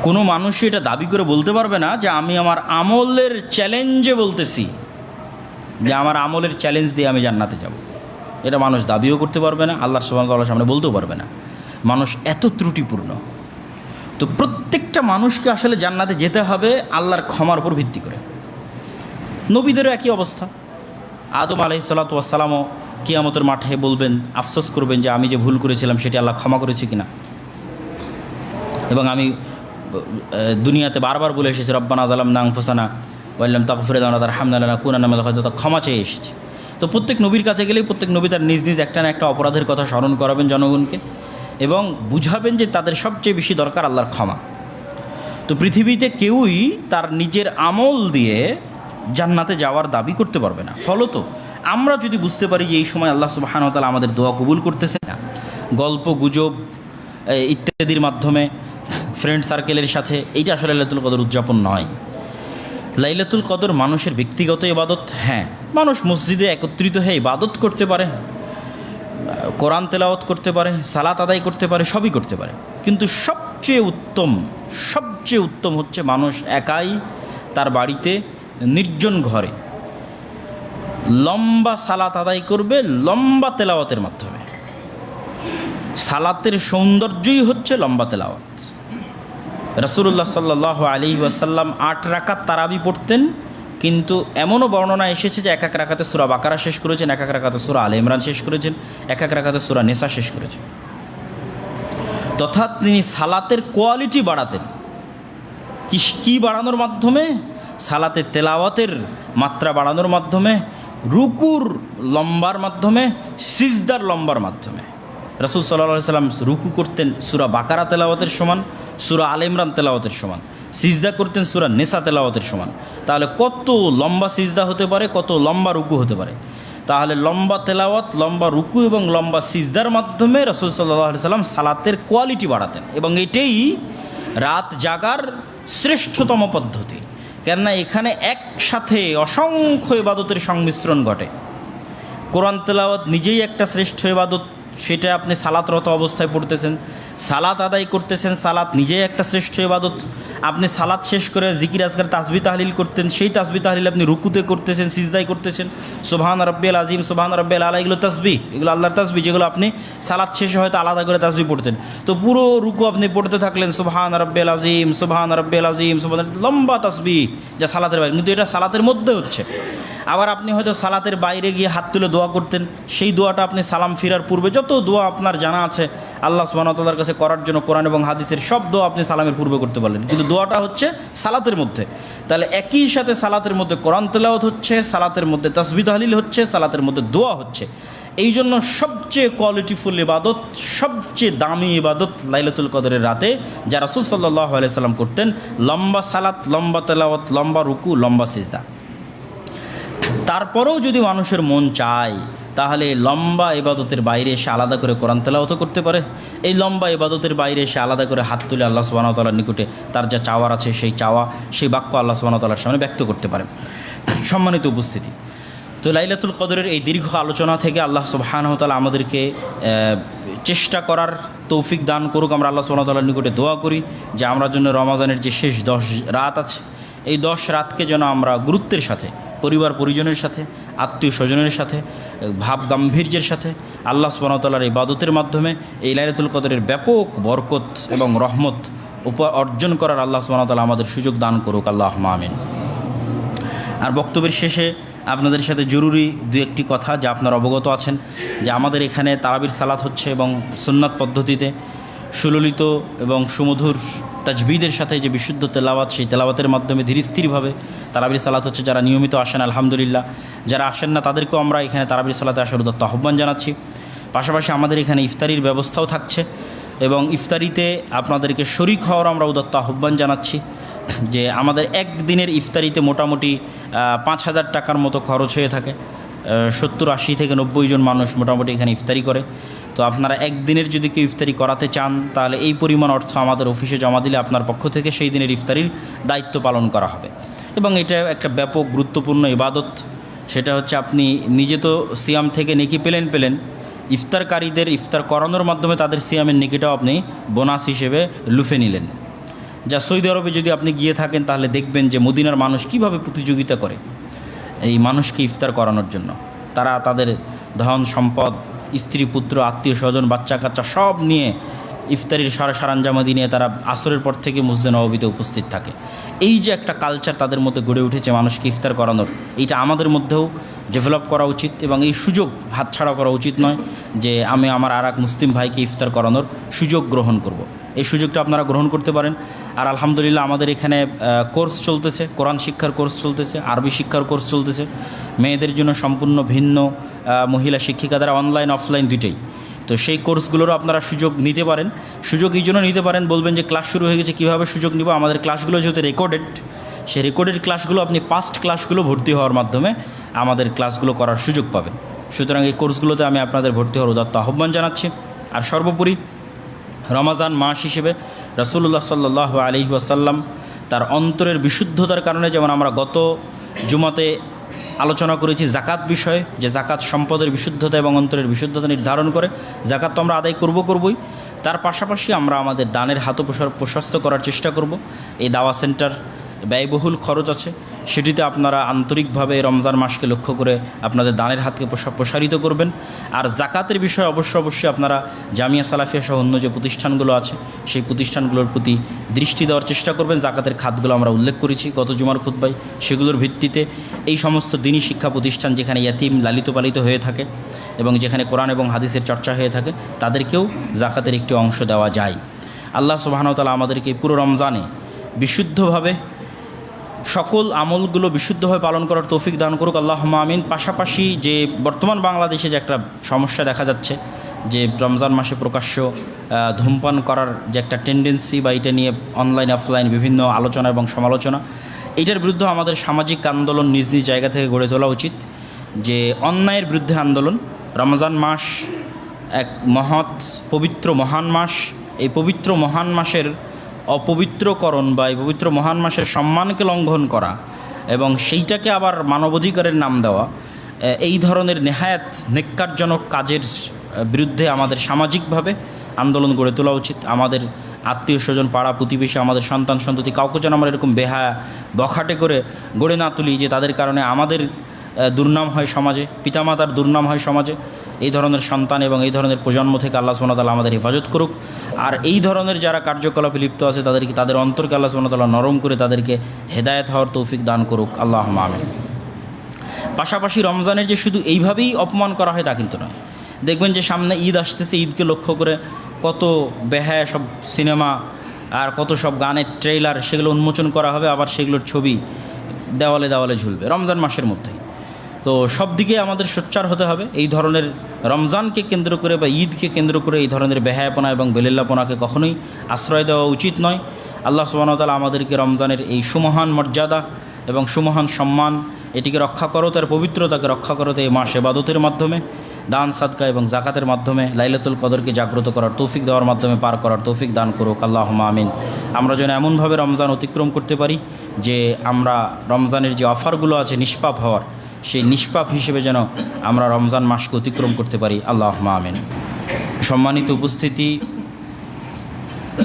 কোনো মানুষই এটা দাবি করে বলতে পারবে না যে আমি আমার আমলের চ্যালেঞ্জে বলতেছি যে আমার আমলের চ্যালেঞ্জ দিয়ে আমি জান্নাতে যাব। এটা মানুষ দাবিও করতে পারবে না, আল্লাহ সুবহানাহু ওয়া তাআলার সামনে বলতেও পারবে না। মানুষ এত ত্রুটিপূর্ণ। তো প্রত্যেকটা মানুষকে আসলে জান্নাতে যেতে হবে আল্লাহর ক্ষমার উপর ভিত্তি করে। নবীদেরও একই অবস্থা। আদম আলাইহিসসালাতু ওয়াস সালামও কিয়ামতের মাঠে বলবেন, আফসোস করবেন যে আমি যে ভুল করেছিলাম সেটি আল্লাহ ক্ষমা করেছে কিনা। এবং আমি দুনিয়াতে বারবার বলে এসেছি রব্বানা যালামনা আনফুসানা ওয়া ইল্লাম তাগফির লানা ওয়া তারহামনা লানাকুনান্না মিনাল খাসিরিন, ক্ষমা চেয়ে এসেছি। তো প্রত্যেক নবীর কাছে গেলেই প্রত্যেক নবী তার নিজ নিজ একটা না একটা অপরাধের কথা স্মরণ করাবেন জনগণকে এবং বুঝাবেন যে তাদের সবচেয়ে বেশি দরকার আল্লাহর ক্ষমা। তো পৃথিবীতে কেউই তার নিজের আমল দিয়ে জান্নাতে যাওয়ার দাবি করতে পারবে না। ফলত আমরা যদি বুঝতে পারি যে এই সময় আল্লাহ সুবহানাহু ওয়া তাআলা আমাদের দোয়া কবুল করতেছে না, গল্প গুজব ইত্যাদির মাধ্যমে ফ্রেন্ড সার্কেলের সাথে, এইটা আসলে লাইলাতুল কদর উদযাপন নয়। লাইলাতুল কদর মানুষের ব্যক্তিগত ইবাদত। হ্যাঁ, মানুষ মসজিদে একত্রিত হয়ে ইবাদত করতে পারে, কোরআন তেলাওয়াত করতে পারে, সালাত আদায় করতে পারে, সবই করতে পারে। কিন্তু সবচেয়ে উত্তম হচ্ছে মানুষ একাই তার বাড়িতে নির্জন ঘরে লম্বা সালাত আদায় করবে, লম্বা তেলাওয়াতের মাধ্যমে। সালাতের সৌন্দর্যই হচ্ছে লম্বা তেলাওয়াত। রাসূলুল্লাহ সাল্লাল্লাহু আলাইহি ওয়াসাল্লাম 8 রাকাত তারাবি পড়তেন, কিন্তু এমনও বর্ণনা এসেছে যে এক এক রাকাতে সূরা বাকারা শেষ করেছেন, এক এক রাকাতে সূরা আলে ইমরান শেষ করেছেন, এক এক রাকাতে সূরা নিসা শেষ করেছেন। তথা তিনি সালাতের কোয়ালিটি বাড়াতেন। কি বাড়ানোর মাধ্যমে? সালাতের তেলাওয়াতের মাত্রা বাড়ানোর মাধ্যমে, রুকুর লম্বার মাধ্যমে, সিজদার লম্বার মাধ্যমে। রাসূল সাল্লাল্লাহু আলাইহি ওয়াসাল্লাম রুকু করতেন সূরা বাকারা তেলাওয়াতের সমান, সূরা আলে ইমরান তেলাওয়াতের সমান। সিজদা করতেন সূরা নিসা তেলাওয়াতের সমান। তাহলে কত লম্বা সিজদা হতে পারে, কত লম্বা রুকু হতে পারে। তাহলে লম্বা তেলাওয়াত, লম্বা রুকু এবং লম্বা সিজদার মাধ্যমে রাসূল সাল্লাল্লাহু আলাইহি ওয়াসাল্লাম সালাতের কোয়ালিটি বাড়াতেন। এবং এটাই রাত জাগার শ্রেষ্ঠতম পদ্ধতি। কেননা এখানে একসাথে অসংখ্য ইবাদতের সংমিশ্রণ ঘটে। কোরআন তেলাওয়াত নিজেই একটা শ্রেষ্ঠ ইবাদত, সেটা আপনি সালাতরত অবস্থায় পড়তেছেন, সালাত আদায় করতেছেন, সালাত নিজেই একটা শ্রেষ্ঠ ইবাদত। আপনি সালাত শেষ করে জিকির আজকার তাসবিহ তাহলিল করতেন, সেই তাসবিহ তাহলিল আপনি রুকুতে করতেছেন, সিজদায় করতেছেন। সুবহান রাব্বিয়াল আযীম, সুবহান রাব্বিয়াল আলা, এগুলো তাসবিহ, এগুলো আল্লাহর তাসবিহ, যেগুলো আপনি সালাত শেষে হয়তো আলাদা করে তাসবিহ পড়তেন। তো পুরো রুকু আপনি পড়তে থাকলেন সুবহান রাব্বিয়াল আযীম, সুবহান রাব্বিয়াল আযীম, সুবহান, লম্বা তাসবিহ, যা সালাতের বাইরে, কিন্তু এটা সালাতের মধ্যে হচ্ছে। আবার আপনি হয়তো সালাতের বাইরে গিয়ে হাত তুলে দোয়া করতেন, সেই দোয়াটা আপনি সালাম ফিরার পূর্বে, যত দোয়া আপনার জানা আছে আল্লাহ সুবহানাহু ওয়া তাআলার কাছে করার জন্য কোরআন এবং হাদিসের সব দোয়া আপনি সালামের পূর্বে করতে পারলেন, কিন্তু দোয়াটা হচ্ছে সালাতের মধ্যে। তাহলে একই সাথে সালাতের মধ্যে কোরআন তেলাওয়াত হচ্ছে, সালাতের মধ্যে তাসবিহ তাহলিল হচ্ছে, সালাতের মধ্যে দোয়া হচ্ছে। এই জন্য সবচেয়ে কোয়ালিটিফুল ইবাদত, সবচেয়ে দামি ইবাদত লাইলাতুল কদরের রাতে যা রাসূল সাল্লাল্লাহু আলাইহি ওয়াসাল্লাম করতেন, লম্বা সালাত, লম্বা তেলাওয়াত, লম্বা রুকু, লম্বা সিজদা। তারপরেও যদি মানুষের মন চায় তাহলে লম্বা ইবাদতের বাইরে এসে আলাদা করে কোরআন তেলাওয়াত করতে পারে। এই লম্বা ইবাদতের বাইরে এসে আলাদা করে হাত তুলে আল্লাহ সুবহানাহু ওয়া তাআলার নিকটে তার যা চাওয়ার আছে সেই চাওয়া, সেই বাক্য আল্লাহ সুবহানাহু ওয়া তাআলার সামনে ব্যক্ত করতে পারে। সম্মানিত উপস্থিতি, তো লাইলাতুল কদরের এই দীর্ঘ আলোচনা থেকে আল্লাহ সুবহানাহু ওয়া তাআলা আমাদেরকে চেষ্টা করার তৌফিক দান করুক। আমরা আল্লাহ সুবহানাহু ওয়া তাআলার নিকটে দোয়া করি যে আমরা জন্য রমাজানের যে শেষ 10 রাত আছে, এই 10 রাতকে যেন আমরা গুরুত্বের সাথে, পরিবার পরিজনের সাথে, আত্মীয় স্বজনের সাথে, ভাব গাম্ভীর্যের সাথে আল্লাহ সুবহানাহু ওয়া তাআলার ইবাদতের মাধ্যমে এই লাইলাতুল কদরের ব্যাপক বরকত এবং রহমত অর্জন করার আল্লাহ সুবহানাহু ওয়া তাআলা আমাদের সুযোগ দান করুক, আল্লাহুম্মা আমিন। আর বক্তব্যের শেষে আপনাদের সাথে জরুরি দু একটি কথা যা আপনারা অবগত আছেন যে আমাদের এখানে তারাবির সালাত হচ্ছে এবং সুন্নাত পদ্ধতিতে সুললিত এবং সুমধুর তাজবিদের সাথে যে বিশুদ্ধ তেলাওয়াত, সেই তেলাওয়াতের মাধ্যমে ধীরস্থিরভাবে তারাবির সালাত হচ্ছে। যারা নিয়মিত আসেন আলহামদুলিল্লাহ, যারা আসেন না তাদেরকেও আমরা এখানে তারাবির সালাতে আসার উদাত্ত আহ্বান জানাচ্ছি। পাশাপাশি আমাদের এখানে ইফতারির ব্যবস্থাও থাকছে এবং ইফতারিতে আপনাদেরকে শরীক হওয়ার আমরা উদাত্ত আহ্বান জানাচ্ছি। যে আমাদের একদিনের ইফতারিতে মোটামুটি 5,000 টাকার মতো খরচ হয়ে থাকে। 70, 80 থেকে 90 জন মানুষ মোটামুটি এখানে ইফতারি করে। তো আপনারা একদিনের যদি কেউ ইফতারি করাতে চান তাহলে এই পরিমাণ অর্থ আমাদের অফিসে জমা দিলে আপনার পক্ষ থেকে সেই দিনের ইফতারির দায়িত্ব পালন করা হবে। এবং এটা একটা ব্যাপক গুরুত্বপূর্ণ ইবাদত। সেটা হচ্ছে আপনি নিজে তো সিয়াম থেকে নেকি পেলেন, ইফতারকারীদের ইফতার করানোর মাধ্যমে তাদের সিয়ামের নেকিটাও আপনি বোনাস হিসেবে লুফে নিলেন। যা সৌদি আরবে যদি আপনি গিয়ে থাকেন তাহলে দেখবেন যে মদিনার মানুষ কিভাবে প্রতিযোগিতা করে এই মানুষকে ইফতার করানোর জন্য। তারা তাদের ধন সম্পদ, স্ত্রী পুত্র, আত্মীয় স্বজন, বাচ্চা কাচ্চা সব নিয়ে ইফতারির সরঞ্জামাদি নিয়ে তারা আসরের পর থেকে মসজিদে নববীতে উপস্থিত থাকে। এই যে একটা কালচার তাদের মধ্যে গড়ে উঠেছে মানুষকে ইফতার করানোর, এইটা আমাদের মধ্যেও ডেভেলপ করা উচিত এবং এই সুযোগ হাতছাড়া করা উচিত নয় যে আমি আমার আর এক মুসলিম ভাইকে ইফতার করানোর সুযোগ গ্রহণ করব। এই সুযোগটা আপনারা গ্রহণ করতে পারেন। আর আলহামদুলিল্লাহ আমাদের এখানে কোর্স চলতেছে, কোরআন শিক্ষার কোর্স চলতেছে, আরবি শিক্ষার কোর্স চলতেছে। মেয়েদের জন্য সম্পূর্ণ ভিন্ন, মহিলা শিক্ষিকা দ্বারা অনলাইন অফলাইন দুইটাই। তো সেই কোর্সগুলোরও আপনারা সুযোগ নিতে পারেন। সুযোগ এই জন্য নিতে পারেন, বলবেন যে ক্লাস শুরু হয়ে গেছে কীভাবে সুযোগ নিব। আমাদের ক্লাসগুলো যেহেতু রেকর্ডেড, সেই রেকর্ডেড ক্লাসগুলো আপনি পাস্ট ক্লাসগুলো ভর্তি হওয়ার মাধ্যমে আমাদের ক্লাসগুলো করার সুযোগ পাবেন। সুতরাং এই কোর্সগুলোতে আমি আপনাদের ভর্তি হওয়ার উদাত্ত আহ্বান জানাচ্ছি। আর সর্বোপরি রমাজান মাস হিসেবে রাসূলুল্লাহ সাল্লাল্লাহু আলাইহি ওয়াসাল্লাম তার অন্তরের বিশুদ্ধতার কারণে, যেমন আমরা গত জুমাতে আলোচনা করেছি জাকাত বিষয়ে, যে জাকাত সম্পদের বিশুদ্ধতা এবং অন্তরের বিশুদ্ধতা নির্ধারণ করে। জাকাত তো আমরা আদায় করবই, তার পাশাপাশি আমরা আমাদের দানের হাতও প্রশস্ত করার চেষ্টা করব। এই দাওয়া সেন্টার ব্যয়বহুল খরচ আছে, সেটিতে আপনারা আন্তরিকভাবে রমজান মাসকে লক্ষ্য করে আপনাদের দানের হাতকে প্রসারিত করবেন। আর জাকাতের বিষয়ে অবশ্যই আপনারা জামিয়া সালাফিয়া সহ অন্য যে প্রতিষ্ঠানগুলো আছে সেই প্রতিষ্ঠানগুলোর প্রতি দৃষ্টি দেওয়ার চেষ্টা করবেন। জাকাতের খাতগুলো আমরা উল্লেখ করেছি গত জুমার খুতবায়। সেগুলোর ভিত্তিতে এই সমস্ত দিনী শিক্ষা প্রতিষ্ঠান যেখানে ইয়াতিম লালিত পালিত হয়ে থাকে এবং যেখানে কোরআন এবং হাদিসের চর্চা হয়ে থাকে তাদেরকেও জাকাতের একটি অংশ দেওয়া যায়। আল্লাহ সুবহানাহু ওয়া তাআলা আমাদেরকে পুরো রমজানে বিশুদ্ধভাবে সকল আমলগুলো বিশুদ্ধভাবে পালন করার তৌফিক দান করুক, আল্লাহুম্মা আমিন। পাশাপাশি যে বর্তমান বাংলাদেশে যে একটা সমস্যা দেখা যাচ্ছে, যে রমজান মাসে প্রকাশ্য ধূমপান করার যে একটা টেন্ডেন্সি, বা এটা নিয়ে অনলাইন অফলাইন বিভিন্ন আলোচনা এবং সমালোচনা, এটার বিরুদ্ধে আমাদের সামাজিক আন্দোলন নিজ নিজ জায়গা থেকে গড়ে তোলা উচিত। যে অন্যায়ের বিরুদ্ধে আন্দোলন। রমজান মাস এক মহৎ পবিত্র মহান মাস। এই পবিত্র মহান মাসের অপবিত্রকরণ বা এই পবিত্র মহান মাসের সম্মানকে লঙ্ঘন করা এবং সেইটাকে আবার মানবাধিকারের নাম দেওয়া, এই ধরনের নেহায়াত নেক্কারজনক কাজের বিরুদ্ধে আমাদের সামাজিকভাবে আন্দোলন গড়ে তোলা উচিত। আমাদের আত্মীয় স্বজন, পাড়া প্রতিবেশী, আমাদের সন্তান সন্ততি কাউকে যেন আমরা এরকম বেহায়া বখাটে করে গড়ে না তুলি যে তাদের কারণে আমাদের দুর্নাম হয় সমাজে, পিতামাতার দুর্নাম হয় সমাজে। এই ধরনের সন্তান এবং এই ধরনের প্রজন্ম থেকে আল্লাহ সুবহানাহু ওয়া তাআলা আমাদের হেফাজত করুক। আর এই ধরনের যারা কার্যকলাপে লিপ্ত আছে তাদের অন্তরকে আল্লাহ সুবহানাহু ওয়া তাআলা নরম করে তাদেরকে হেদায়েত হওয়ার তৌফিক দান করুক, আল্লাহুম্মা আমিন। পাশাপাশি রমজানের যে শুধু এইভাবেই অপমান করা হয় তা কিন্তু নয়। দেখবেন যে সামনে ঈদ আসতেছে, ঈদকে লক্ষ্য করে কত বেহায়া সব সিনেমা আর কত সব গানের ট্রেইলার সেগুলো উন্মোচন করা হবে, আবার সেগুলোর ছবি দেওয়ালে দেওয়ালে ঝুলবে রমজান মাসের মধ্যেই। তো সব দিকে আমাদের সোচ্চার হতে হবে। এই ধরনের রমজানকে কেন্দ্র করে বা ঈদকে কেন্দ্র করে এই ধরনের বেহায়াপনা এবং বেলিল্লাপনাকে কখনোই আশ্রয় দেওয়া উচিত নয়। আল্লাহ সুবহানাহু ওয়া তাআলা আমাদেরকে রমজানের এই সুমহান মর্যাদা এবং সুমহান সম্মান এটিকে রক্ষা করো, তার পবিত্রতাকে রক্ষা করো এই মাস ইবাদতের মাধ্যমে, দান সাদকা এবং জাকাতের মাধ্যমে লাইলাতুল কদরকে জাগ্রত করার তৌফিক দেওয়ার মাধ্যমে পার করার তৌফিক দান করুক, আল্লাহুম্মা আমিন। আমরা যেন এমনভাবে রমজান অতিক্রম করতে পারি যে আমরা রমজানের যে অফারগুলো আছে নিষ্পাপ হওয়ার, সেই নিষ্পাপ হিসেবে যেন আমরা রমজান মাসকে অতিক্রম করতে পারি, আল্লাহুম্মা আমিন। সম্মানিত উপস্থিতি,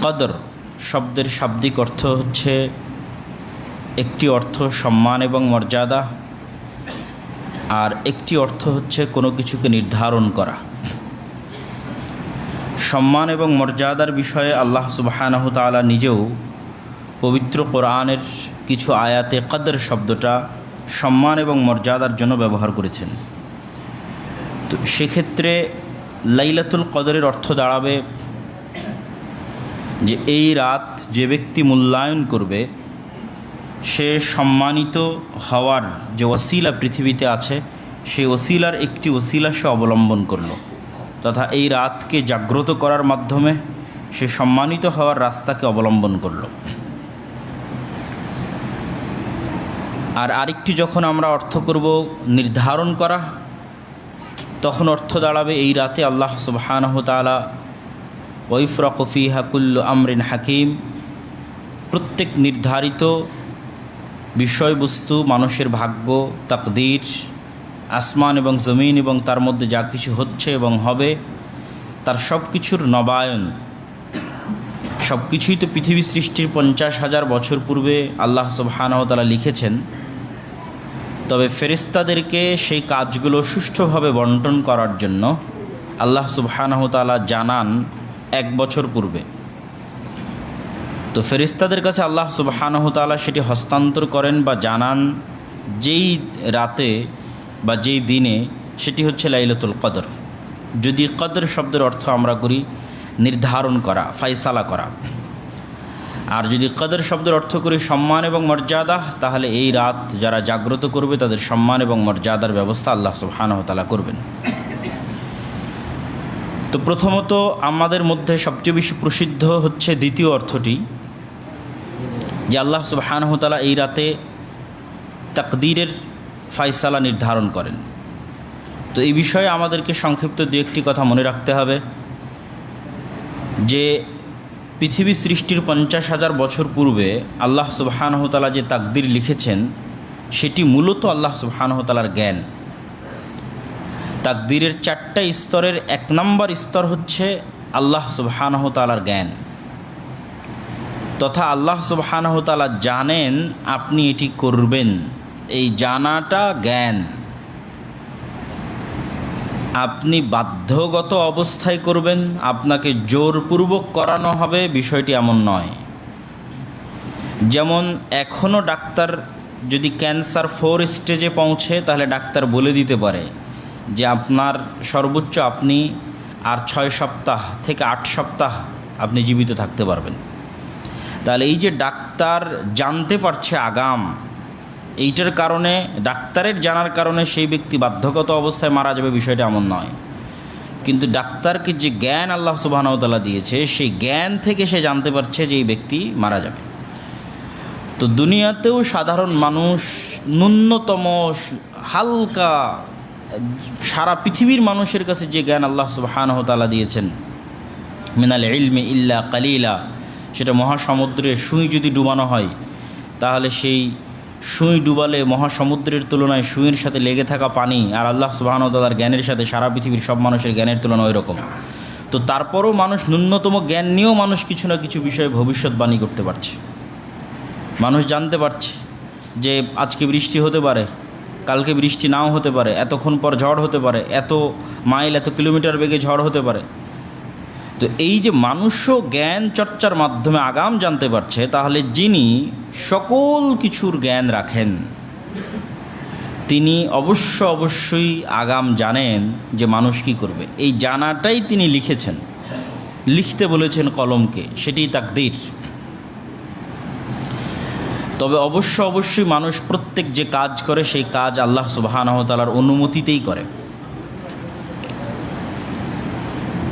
কদর শব্দের শাব্দিক অর্থ হচ্ছে, একটি অর্থ সম্মান এবং মর্যাদা, আর একটি অর্থ হচ্ছে কোনো কিছুকে নির্ধারণ করা। সম্মান এবং মর্যাদার বিষয়ে আল্লাহ সুবহানাহু ওয়া তাআলা নিজেও পবিত্র কোরআনের কিছু আয়াতে কদর শব্দটা সম্মান এবং মর্যাদার জন্য ব্যবহার করেছেন। তো সেক্ষেত্রে লাইলাতুল কদরের অর্থ দাঁড়াবে যে এই রাত যে ব্যক্তি মূল্যায়ন করবে সে সম্মানিত হওয়ার যে ওসিলা পৃথিবীতে আছে সেই ওসিলার একটি ওসিলা সে অবলম্বন করলো, তথা এই রাতকে জাগ্রত করার মাধ্যমে সে সম্মানিত হওয়ার রাস্তাকে অবলম্বন করলো। আর আরেকটি যখন আমরা অর্থ করব নির্ধারণ করা, তখন অর্থ দাঁড়াবে এই রাতে আল্লাহ সুবহানাহু ওয়া তাআলা ওয়াইফরাকু ফিহা কুল্লু আমরিন হাকিম, প্রত্যেক নির্ধারিত বিষয়বস্তু, মানুষের ভাগ্য, তাকদীর, আসমান এবং জমিন এবং তার মধ্যে যা কিছু হচ্ছে এবং হবে তার সব কিছুর নবায়ন সব কিছুই তো পৃথিবী সৃষ্টির 50,000 বছর পূর্বে আল্লাহ সুবহানাহু ওয়া তাআলা লিখেছেন। তবে ফেরেশতাদেরকে সেই কাজগুলো সুষ্ঠুভাবে বন্টন করার জন্য আল্লাহ সুবহানাহু ওয়া তাআলা জানান 1 বছর পূর্বে। তো ফেরেশতাদের কাছে আল্লাহ সুবহানাহু ওয়া তাআলা সেটি হস্তান্তর করেন বা জানান যেই রাতে বা যেই দিনে, সেটি হচ্ছে লাইলাতুল কদর। যদি কদর শব্দের অর্থ আমরা করি নির্ধারণ করা, ফায়সালা করা, আর যদি কদর শব্দের অর্থ করি সম্মান এবং মর্যাদা, তাহলে এই রাত যারা জাগ্রত করবে তাদের সম্মান এবং মর্যাদার ব্যবস্থা আল্লাহ সুবহানাহু ওয়া তাআলা করবেন। তো প্রথমত আমাদের মধ্যে সবচেয়ে বেশি প্রসিদ্ধ হচ্ছে দ্বিতীয় অর্থটি, যে আল্লাহ সুবহানাহু ওয়া তাআলা এই রাতে তাকদীরের ফায়সালা নির্ধারণ করেন। তো এই বিষয়ে আমাদেরকে সংক্ষিপ্ত দু একটি কথা মনে রাখতে হবে, যে পৃথিবী সৃষ্টির 50,000 বছর পূর্বে আল্লাহ সুবহানাহু ওয়া তাআলা যে তাকদীর লিখেছেন সেটি মূলত আল্লাহ সুবহানাহু ওয়া তাআলার জ্ঞান। তাকদীরের 4টা স্তরের 1 নম্বর স্তর হচ্ছে আল্লাহ সুবহানাহু ওয়া তাআলার জ্ঞান, তথা আল্লাহ সুবহানাহু ওয়া তাআলা জানেন আপনি এটি করবেন। এই জানাটা জ্ঞান। আপনি বাধ্যগত অবস্থায় করবেন, আপনাকে জোরপূর্বক করানো হবে, বিষয়টি এমন নয়। যেমন এখনও ডাক্তার যদি ক্যান্সার 4 স্টেজে পৌঁছে, তাহলে ডাক্তার বলে দিতে পারে যে আপনার সর্বোচ্চ আপনি আর 6 সপ্তাহ থেকে 8 সপ্তাহ আপনি জীবিত থাকতে পারবেন। তাহলে এই যে ডাক্তার জানতে পারছে আগাম, এইটার কারণে, ডাক্তারের জানার কারণে সেই ব্যক্তি বাধ্যগত অবস্থায় মারা যাবে, বিষয়টা এমন নয়। কিন্তু ডাক্তারকে যে জ্ঞান আল্লাহ সুবহানাহু ওয়া তাআলা দিয়েছে, সেই জ্ঞান থেকে সে জানতে পারছে যে এই ব্যক্তি মারা যাবে। তো দুনিয়াতেও সাধারণ মানুষ ন্যূনতম হালকা, সারা পৃথিবীর মানুষের কাছে যে জ্ঞান আল্লাহ সুবহানাহু ওয়া তাআলা দিয়েছেন, মিনাল ইলমি ইল্লা কালিলা, সেটা মহাসমুদ্রে সুই যদি ডুবানো হয়, তাহলে সেই সুই ডুবালে মহাসমুদ্রের তুলনায় সুইয়ের সাথে লেগে থাকা পানি আর আল্লাহ সুবহানাহু ওয়া তাআলার জ্ঞানের সাথে সারা পৃথিবীর সব মানুষের জ্ঞানের তুলনা ওই রকম। তো তারপরও মানুষ ন্যূনতম জ্ঞান নিয়েও মানুষ কিছু না কিছু বিষয়ে ভবিষ্যৎবাণী করতে পারছে। মানুষ জানতে পারছে যে আজকে বৃষ্টি হতে পারে, কালকে বৃষ্টি নাও হতে পারে, এতক্ষণ পর ঝড় হতে পারে, এত মাইল এত কিলোমিটার বেগে ঝড় হতে পারে। তো এই যে মানুষও জ্ঞান চর্চার মাধ্যমে আগাম জানতে পারছে, তাহলে যিনি সকল কিছুর জ্ঞান রাখেন তিনি অবশ্যই আগাম জানেন যে মানুষ কি করবে। এই জানাটাই তিনি লিখেছেন, লিখতে বলেছেন কলমকে, সেটি তাকদীর। তবে অবশ্যই মানুষ প্রত্যেক যে কাজ করে সেই কাজ আল্লাহ সুবহানাহু ওয়া তাআলার অনুমতিতেই করে।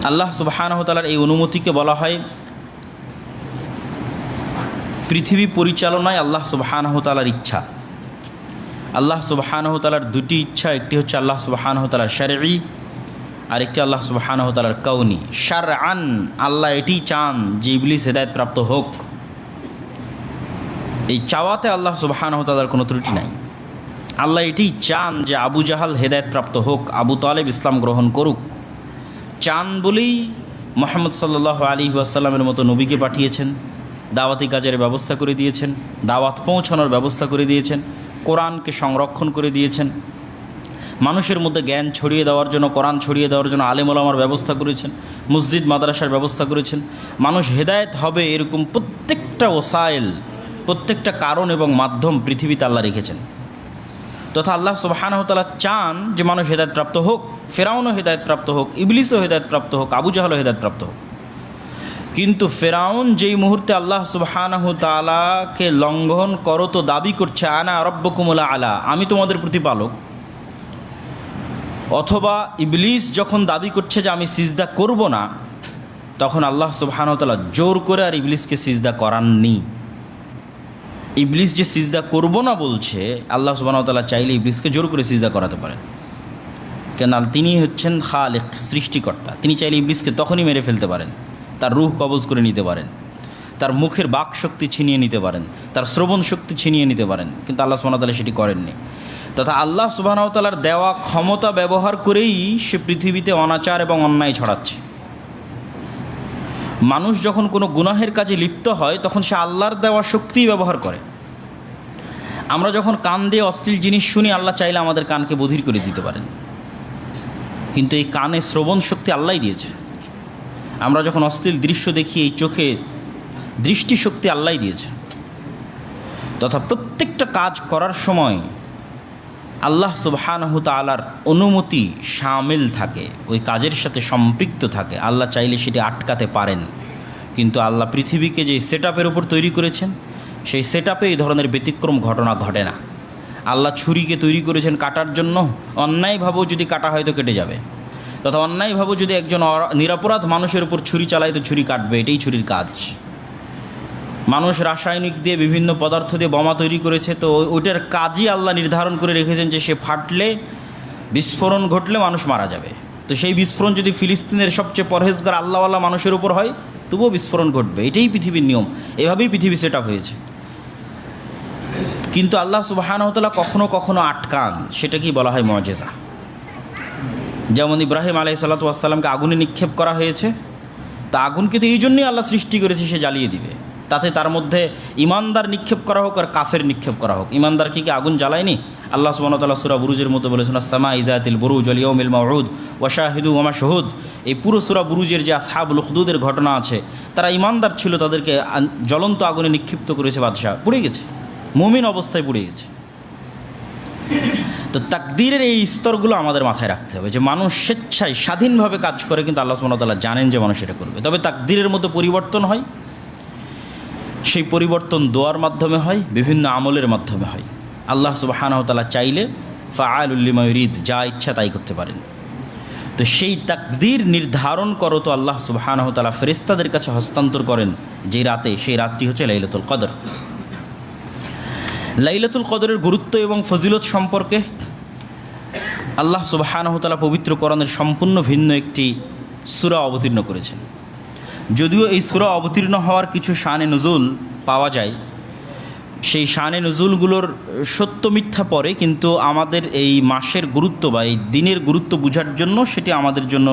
আল্লাহ সুবহানাহু ওয়া তাআলার এই অনুমতিকে বলা হয় পৃথিবী পরিচালনায় আল্লাহ সুবহানাহু ওয়া তাআলার ইচ্ছা। আল্লাহ সুবহানাহু ওয়া তাআলার দুটি ইচ্ছা, একটি হচ্ছে আল্লাহ সুবহানাহু ওয়া তাআলার শারঈ, আর একটি আল্লাহ সুবহানাহু ওয়া তাআলার কাউনি। শারআন আল্লাহ এটি চান যে ইবলিস হেদায়েত প্রাপ্ত হোক। এই চাওয়াতে আল্লাহ সুবহানাহু ওয়া তাআলার কোনো ত্রুটি নাই। আল্লাহ এটি চান যে আবু জাহাল হেদায়েত প্রাপ্ত হোক, আবু তালেব ইসলাম গ্রহণ করুক। চান বলেই মুহাম্মদ সাল্লাল্লাহু আলাইহি ওয়াসাল্লামের মতো নবীকে পাঠিয়েছেন, দাওয়াতি কাজের ব্যবস্থা করে দিয়েছেন, দাওয়াত পৌঁছানোর ব্যবস্থা করে দিয়েছেন, কোরআনকে সংরক্ষণ করে দিয়েছেন, মানুষের মধ্যে জ্ঞান ছড়িয়ে দেওয়ার জন্য, কোরআন ছড়িয়ে দেওয়ার জন্য আলেম ওলামার ব্যবস্থা করেছেন, মসজিদ মাদ্রাসার ব্যবস্থা করেছেন। মানুষ হেদায়েত হবে এরকম প্রত্যেকটা ওসাইল, প্রত্যেকটা কারণ এবং মাধ্যম পৃথিবীতে আল্লাহ রেখেছেন। তথা আল্লাহ সুবহানাহু ওয়া তাআলা চান যে মানুষ হেদায়েত প্রাপ্ত হোক, ফেরাউনও হেদায়েত প্রাপ্ত হোক, ইবলিসও হেদায়েত প্রাপ্ত হোক, আবু জাহলও হেদায়েত প্রাপ্ত হোক। কিন্তু ফেরাউন যেই মুহূর্তে আল্লাহ সুবহানাহু ওয়া তাআলাকে লঙ্ঘন করত, দাবি করছে আনা রাব্বুকুমুল আলা, আমি তোমাদের প্রতিপালক, অথবা ইবলিস যখন দাবি করছে যে আমি সিজদা করব না, তখন আল্লাহ সুবহানাহু ওয়া তাআলা জোর করে আর ইবলিসকে সিজদা করাননি। ইবলিস যে সিজদা করব না বলছে, আল্লাহ সুবহানাহু ওয়া তাআলা চাইলে ইবলিসকে জোর করে সিজদা করাতে পারেন, কেন তিনি হচ্ছেন খালিক, সৃষ্টিকর্তা। তিনি চাইলে ইবলিসকে তখনই মেরে ফেলতে পারেন, তার রূহ কবজ করে নিতে পারেন, তার মুখের বাক শক্তি ছিনিয়ে নিতে পারেন, তার শ্রবণ শক্তি ছিনিয়ে নিতে পারেন, কিন্তু আল্লাহ সুবহানাহু ওয়া তাআলা সেটি করেননি। তথা আল্লাহ সুবহানাহু ওয়া তাআলার দেওয়া ক্ষমতা ব্যবহার করেই সে পৃথিবীতে অনাচার এবং অন্যায় ছড়াচ্ছে। মানুষ যখন কোনো গুনাহের কাজে লিপ্ত হয় তখন সে আল্লাহর দেওয়া শক্তি ব্যবহার করে। আমরা যখন কান দিয়ে অশ্লীল জিনিস শুনি, আল্লাহ চাইলে আমাদের কানকে বধির করে দিতে পারেন, কিন্তু এই কানে শ্রবণ শক্তি আল্লাহই দিয়েছে। আমরা যখন অশ্লীল দৃশ্য দেখি, এই চোখে দৃষ্টিশক্তি আল্লাহই দিয়েছে। তথা প্রত্যেকটা কাজ করার সময় আল্লাহ সুবহানাহু তাআলার অনুমতি শামিল থাকে, ওই কাজের সাথে সম্পৃক্ত থাকে। আল্লাহ চাইলে সেটি আটকাতে পারেন, কিন্তু আল্লাহ পৃথিবীকে যে সেটআপের উপর তৈরি করেছেন, সেই সেটআপে এই ধরনের ব্যতিক্রম ঘটনা ঘটে না। আল্লাহ ছুরিকে তৈরি করেছেন কাটার জন্য, অন্যায়ভাবেও যদি কাটা হয় তো কেটে যাবে, তথা অন্যায়ভাবেও যদি একজন নিরপরাধ মানুষের উপর ছুরি চালায় তো ছুরি কাটবে, এটাই ছুরির কাজ। মানুষ রাসায়নিক দিয়ে বিভিন্ন পদার্থ দিয়ে বোমা তৈরি করেছে, তো ওইটার কাজই আল্লাহ নির্ধারণ করে রেখেছেন যে সে ফাটলে, বিস্ফোরণ ঘটলে মানুষ মারা যাবে। তো সেই বিস্ফোরণ যদি ফিলিস্তিনের সবচেয়ে পরহেজগার আল্লাহওয়ালা মানুষের উপর হয়, তবুও বিস্ফোরণ ঘটবে। এটাই পৃথিবীর নিয়ম, এভাবেই পৃথিবী সেট আপ হয়েছে। কিন্তু আল্লাহ সুবহানাহু ওয়া তাআলা কখনো কখনো আটকান, সেটাকেই বলা হয় মুআজিজা। যেমন ইব্রাহিম আলাইহিস সালাতু ওয়াস সালামকে আগুনে নিক্ষেপ করা হয়েছে, তা আগুনকে তো এই জন্যই আল্লাহ সৃষ্টি করেছে সে জ্বালিয়ে দিবে। তাতে তার মধ্যে ইমানদার নিক্ষেপ করা হোক আর কাফের নিক্ষেপ করা হোক, ইমানদার কি আগুন জ্বালায়নি? আল্লাহ সুবহানাহু ওয়া তাআলা সূরা বুরুজের মধ্যে বলেছেন, আস-সামা ইযাতিল বুরুজ ওয়াল ইয়াউমিল মাউউদ ওয়া শাহিদু ওয়া মাশহুদ। এই পুরো সূরা বুরুজের যে আসহাবুল উখদুদের ঘটনা আছে, তারা ইমানদার ছিল, তাদেরকে জ্বলন্ত আগুনে নিক্ষিপ্ত করেছে বাদশা, পুড়ে গেছে, মুমিন অবস্থায় পুড়ে গেছে। তো তাকদীরের এই স্তরগুলো আমাদের মাথায় রাখতে হবে, যে মানুষ স্বেচ্ছায় স্বাধীনভাবে কাজ করে, কিন্তু আল্লাহ সুবহানাহু ওয়া তাআলা জানেন যে মানুষ এটা করবে। তবে তাকদীরের মধ্যে পরিবর্তন হয়, সেই পরিবর্তন দোয়ার মাধ্যমে হয়, বিভিন্ন আমলের মাধ্যমে হয়। আল্লাহ সুবহানাহু ওয়া তাআলা চাইলে ফাআলুল লিমা ইউরিদ, যা ইচ্ছা তাই করতে পারেন। তো সেই তাকদীর নির্ধারণ করো তো আল্লাহ সুবহানাহু ওয়া তাআলা ফেরেশতাদের কাছে হস্তান্তর করেন যে রাতে, সেই রাতটি হচ্ছে লাইলাতুল কদর। লাইলাতুল কদরের গুরুত্ব এবং ফজিলত সম্পর্কে আল্লাহ সুবহানাহু ওয়া তাআলা পবিত্র কোরআনের সম্পূর্ণ ভিন্ন একটি সূরা অবতীর্ণ করেছেন। যদিও এই সূরা অবতীর্ণ হওয়ার কিছু শানে নুজুল পাওয়া যায়, সেই শানে নুজুলগুলোর সত্য মিথ্যা পড়ে, কিন্তু আমাদের এই মাসের গুরুত্ব বা এই দিনের গুরুত্ব বোঝার জন্য সেটি আমাদের জন্য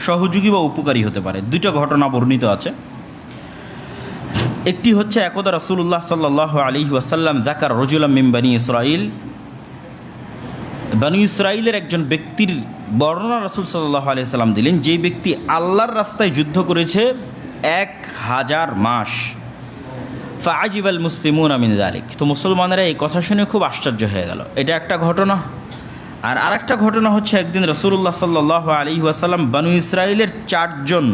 সহযোগী বা উপকারী হতে পারে। দুইটা ঘটনা বর্ণিত আছে। একটি হচ্ছে, একদা রাসূলুল্লাহ সাল্লাল্লাহু আলাইহি ওয়াসাল্লাম যাকার রাজুলাম মিন বানি ইসরাঈল, বানি ইসরাঈলের একজন ব্যক্তির বর্ণনা রাসূল সাল্লাল্লাহু আলাইহি ওয়াসাল্লাম দিলেন, যে ব্যক্তি আল্লাহর রাস্তায় যুদ্ধ করেছে 1000 মাস। ফাআজিবাল মুসলিমুনা মিন যালিক। তো মুসলমানেরা এই কথা শুনে খুব আশ্চর্য হয়ে গেল। এটা একটা ঘটনা। আর আরেকটা ঘটনা হচ্ছে, একদিন রাসূলুল্লাহ সাল্লাল্লাহু আলাইহি ওয়াসাল্লাম বানু ইসরাঈলের 4 জন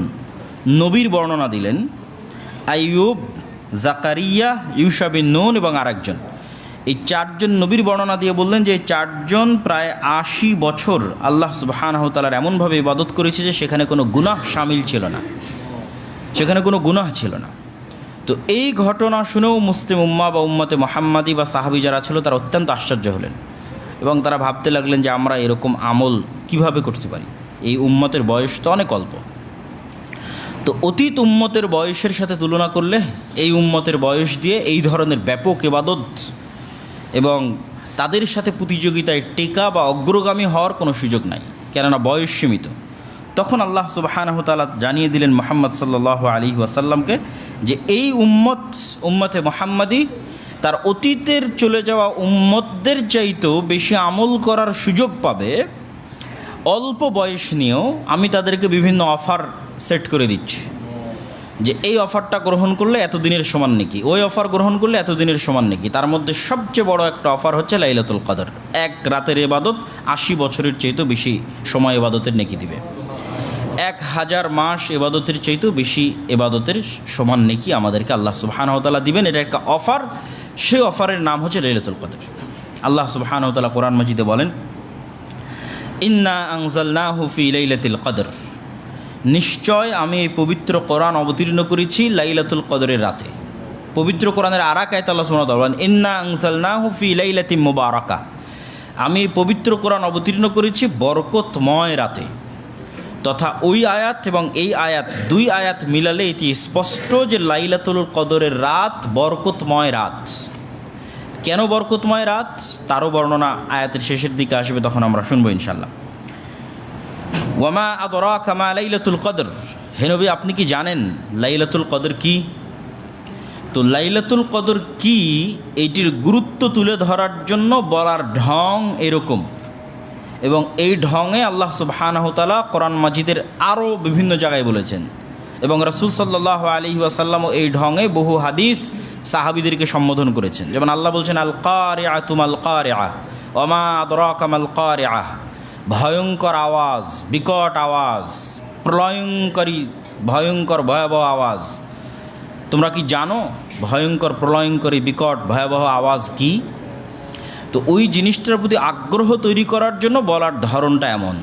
নবীর বর্ণনা দিলেন, আইয়ুব, জাকারিয়া, ইউশা বিন নুন এবং আরেকজন। এই 4 জন নবীর বর্ণনা দিয়ে বললেন যে 4 জন প্রায় 80 বছর আল্লাহ সুবহানাহু ওয়া তাআলার এমনভাবে ইবাদত করেছে যে সেখানে কোনো গুনাহ শামিল ছিল না, সেখানে কোনো গুনাহ ছিল না। তো এই ঘটনা শুনেও মুসলিম উম্মাহ বা উম্মতে মুহাম্মাদি বা সাহাবী যারা ছিল তারা অত্যন্ত আশ্চর্য হলেন এবং তারা ভাবতে লাগলেন যে আমরা এরকম আমল কিভাবে করতে পারি, এই উম্মতের বয়স তো অনেক অল্প। তো অতীত উম্মতের বয়সের সাথে তুলনা করলে এই উম্মতের বয়স দিয়ে এই ধরনের ব্যাপক ইবাদত এবং তাদের সাথে প্রতিযোগিতায় টেকা বা অগ্রগামী হওয়ার কোনো সুযোগ নাই, কেননা বয়স সীমিত। তখন আল্লাহ সুবহানাহু ওয়া তাআলা জানিয়ে দিলেন মুহাম্মদ সাল্লাল্লাহু আলাইহি ওয়াসাল্লামকে যে এই উম্মতে মুহাম্মাদি তার অতীতের চলে যাওয়া উম্মতদের চাইতেও বেশি আমল করার সুযোগ পাবে। অল্প বয়স নিয়েও আমি তাদেরকে বিভিন্ন অফার সেট করে দিচ্ছি, যে এই অফারটা গ্রহণ করলে এতদিনের সমান নেকি, ওই অফার গ্রহণ করলে এতদিনের সমান নেকি। তার মধ্যে সবচেয়ে বড় একটা অফার হচ্ছে লাইলাতুল কদর। 1 রাতের ইবাদত 80 বছরের চাইতেও বেশি সময় ইবাদতের নেকি দিবে। 1000 মাস ইবাদতের চাইতেও বেশি ইবাদতের সমান নেকি আমাদেরকে আল্লাহ সুবহানাহু ওয়া তাআলা দিবেন। এটা একটা অফার, সেই অফারের নাম হচ্ছে লাইলাতুল কদর। আল্লাহ সুবহানাহু ওয়া তাআলা কোরআন মাজিদে বলেন, ইন্না আনজালনাহু ফি লাইলাতিল কদর, নিশ্চয় আমি এই পবিত্র কোরআন অবতীর্ণ করেছি লাইলাতুল কদরের রাতে। পবিত্র কোরআনের আরেক আয়াতে আল্লাহ সুবহানাহু ওয়া তাআলা বলেন, ইন্না আনজালনাহু ফি লাইলাতিন মুবারাকা, আমি এই পবিত্র কোরআন অবতীর্ণ করেছি বরকতময় রাতে। তথা ওই আয়াত এবং এই আয়াত, 2 আয়াত মিলালে এটি স্পষ্ট যে লাইলাতুল কদরের রাত বরকতময় রাত। কেন বরকতময় রাত তারও বর্ণনা আয়াতের শেষের দিকে আসবে, তখন আমরা শুনবো ইনশাল্লাহ। ওয়ামা আদরাকা মা লাইলাতুল কদর, হে নবী, আপনি কি জানেন লাইলাতুল কদর কি? তো লাইলাতুল কদর কি এইটির গুরুত্ব তুলে ধরার জন্য বলার ঢং এরকম, এবং এই ঢঙে আল্লাহ সুবহানাহু ওয়া তাআলা কোরআন মাজিদের আরও বিভিন্ন জায়গায় বলেছেন, এবং রাসূল সাল্লাল্লাহু আলাইহি ওয়াসাল্লামও এই ঢঙে বহু হাদিস সাহাবীদেরকে সম্বোধন করেছেন। যেমন আল্লাহ বলছেন, আল কারিআতু মাল কারিআহ ওয়া মা আদরাকা মাল কারিআহ, ভয়ঙ্কর আওয়াজ, বিকট আওয়াজ, প্রলয়ঙ্করী, ভয়ঙ্কর ভয়াবহ আওয়াজ। তোমরা কি জানো ভয়ঙ্কর প্রলয়ঙ্করী বিকট ভয়াবহ আওয়াজ কি? তো ওই জিনিসটার প্রতি আগ্রহ তৈরি করার জন্য বলার ধরনটা এমন।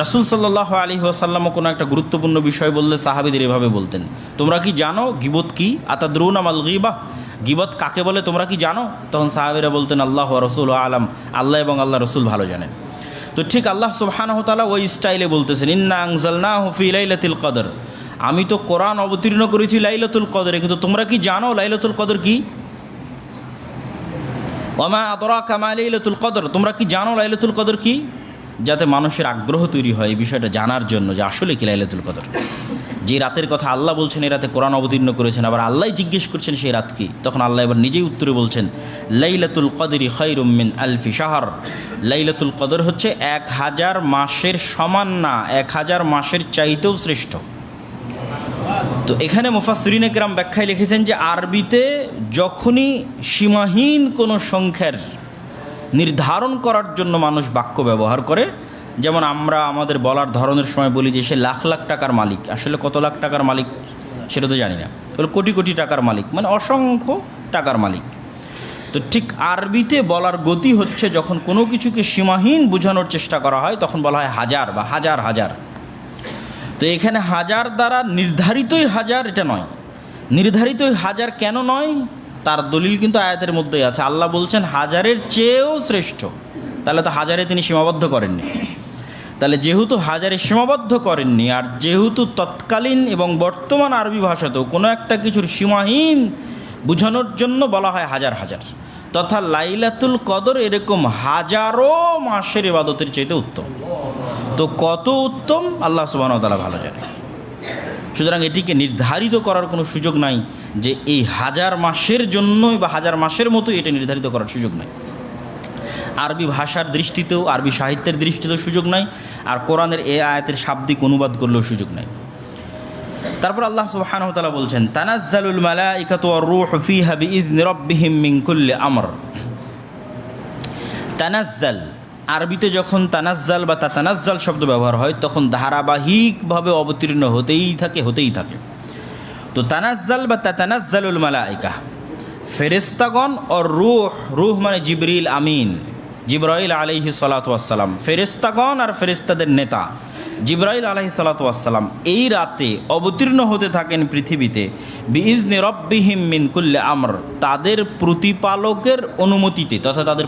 রাসূল সাল্লাল্লাহু আলাইহি ওয়াসাল্লামও কোনো একটা গুরুত্বপূর্ণ বিষয় বললে সাহাবীদের এভাবে বলতেন, তোমরা কি জানো গীবত কি? আতাদরুনা মাল গীবাহ, গীবত কাকে বলে তোমরা কি জানো? তখন সাহাবীরা বলতেন, আল্লাহু ওয়া রাসূলুহু আলাম, আল্লাহ এবং আল্লাহ রসুল ভালো জানেন। তো ঠিক আল্লাহ সুবহানাহু ওয়া তাআলা ওই স্টাইলে বলতেছেন, ইন্না আনজালনাহু ফি লাইলাতিল কদর, আমি তো কোরআন অবতীর্ণ করেছি লাইলাতুল কদরে, কিন্তু তোমরা কি জানো লাইলাতুল কদর কি? ওয়া মা আদরাকা মা লাইলাতুল কদর, তোমরা কি জানো লাইলাতুল কদর কি? যাতে মানুষের আগ্রহ তৈরি হয় এই বিষয়টা জানার জন্য যে আসলে কি লাইলাতুল কদর। যে রাতের কথা আল্লাহ বলছেন এই রাতে কোরআন অবতীর্ণ করেছেন, আবার আল্লাহ জিজ্ঞেস করছেন সেই রাত কি, তখন আল্লাহ এবার নিজেই উত্তরে বলছেন, লাইলাতুল কদরি খায়রুম মিন আলফি শাহর, লাইলাতুল কদর হচ্ছে 1000 মাসের সমান না, 1000 মাসের চাইতেও শ্রেষ্ঠ। তো এখানে মুফাসসিরিনে কেরাম ব্যাখ্যায় লিখেছেন যে আরবিতে যখনই সীমাহীন কোনো সংখ্যার নির্ধারণ করার জন্য মানুষ বাক্য ব্যবহার করে, যেমন আমরা আমাদের বলার ধরনের সময় বলি যে সে লাখ লাখ টাকার মালিক, আসলে কত লাখ টাকার মালিক সেটা তো জানি না, কোটি কোটি টাকার মালিক, মানে অসংখ্য টাকার মালিক। তো ঠিক আরবিতে বলার গতি হচ্ছে যখন কোনো কিছুকে সীমাহীন বোঝানোর চেষ্টা করা হয় তখন বলা হয় হাজার বা হাজার হাজার। তো এখানে হাজার দ্বারা নির্ধারিতই হাজার এটা নয়। নির্ধারিতই হাজার কেন নয় তার দলিল কিন্তু আয়াতের মধ্যেই আছে। আল্লাহ বলছেন হাজারের চেয়েও শ্রেষ্ঠ, তাহলে তো হাজারে তিনি সীমাবদ্ধ করেননি। তাহলে যেহেতু হাজারে সীমাবদ্ধ করেননি, আর যেহেতু তৎকালীন এবং বর্তমান আরবি ভাষাতেও কোনো একটা কিছুর সীমাহীন বোঝানোর জন্য বলা হয় হাজার হাজার, তথা লাইলাতুল কদর এরকম হাজারো মাসের ইবাদতের চাইতে উত্তম। তো কত উত্তম আল্লাহ সুবহানাহু ওয়া তাআলা ভালো জানেন। সুতরাং এটিকে নির্ধারিত করার কোনো সুযোগ নাই যে এই হাজার মাসের জন্যই বা হাজার মাসের মতোই এটা নির্ধারিত করার সুযোগ নাই। আরবি ভাষার দৃষ্টিতেও, আরবি সাহিত্যের দৃষ্টিতেও সুযোগ নাই, আর কোরআনের এই আয়াতের শাব্দিক অনুবাদ করলেও সুযোগ নাই। তারপর আল্লাহ সুবহানাহু ওয়া তাআলা বলছেন, তানাজ্জালুল মালাইকাতু ওয়ার রূহু ফিহা বিইذনি রাব্বিহিম মিন কুল্লি আমর। তানাজ্জাল, আরবিতে যখন তানাজ্জাল বা তাতানাজ্জাল শব্দ ব্যবহার হয় তখন ধারাবাহিকভাবে অবতীর্ণ হতেই থাকে। তো তানাজ্জাল বা তাতানাজ্জালুল মালাইকা, ফেরেশতাগণ, ও রূহ মানে জিবরিল আমিন, জিবরাইল আলাইহিস সালাতু ওয়াস সালাম, ফেরেশতাগণ আর ফেরেশতাদের নেতা জিবরাইল আলাইহিস সালাতু ওয়াস সালাম এই রাতে অবতীর্ণ হতে থাকেন পৃথিবীতে বিইজনি রাব্বিহিম মিন কুল্লি আমর, তাদের প্রতিপালকের অনুমতিতে তথা তাদের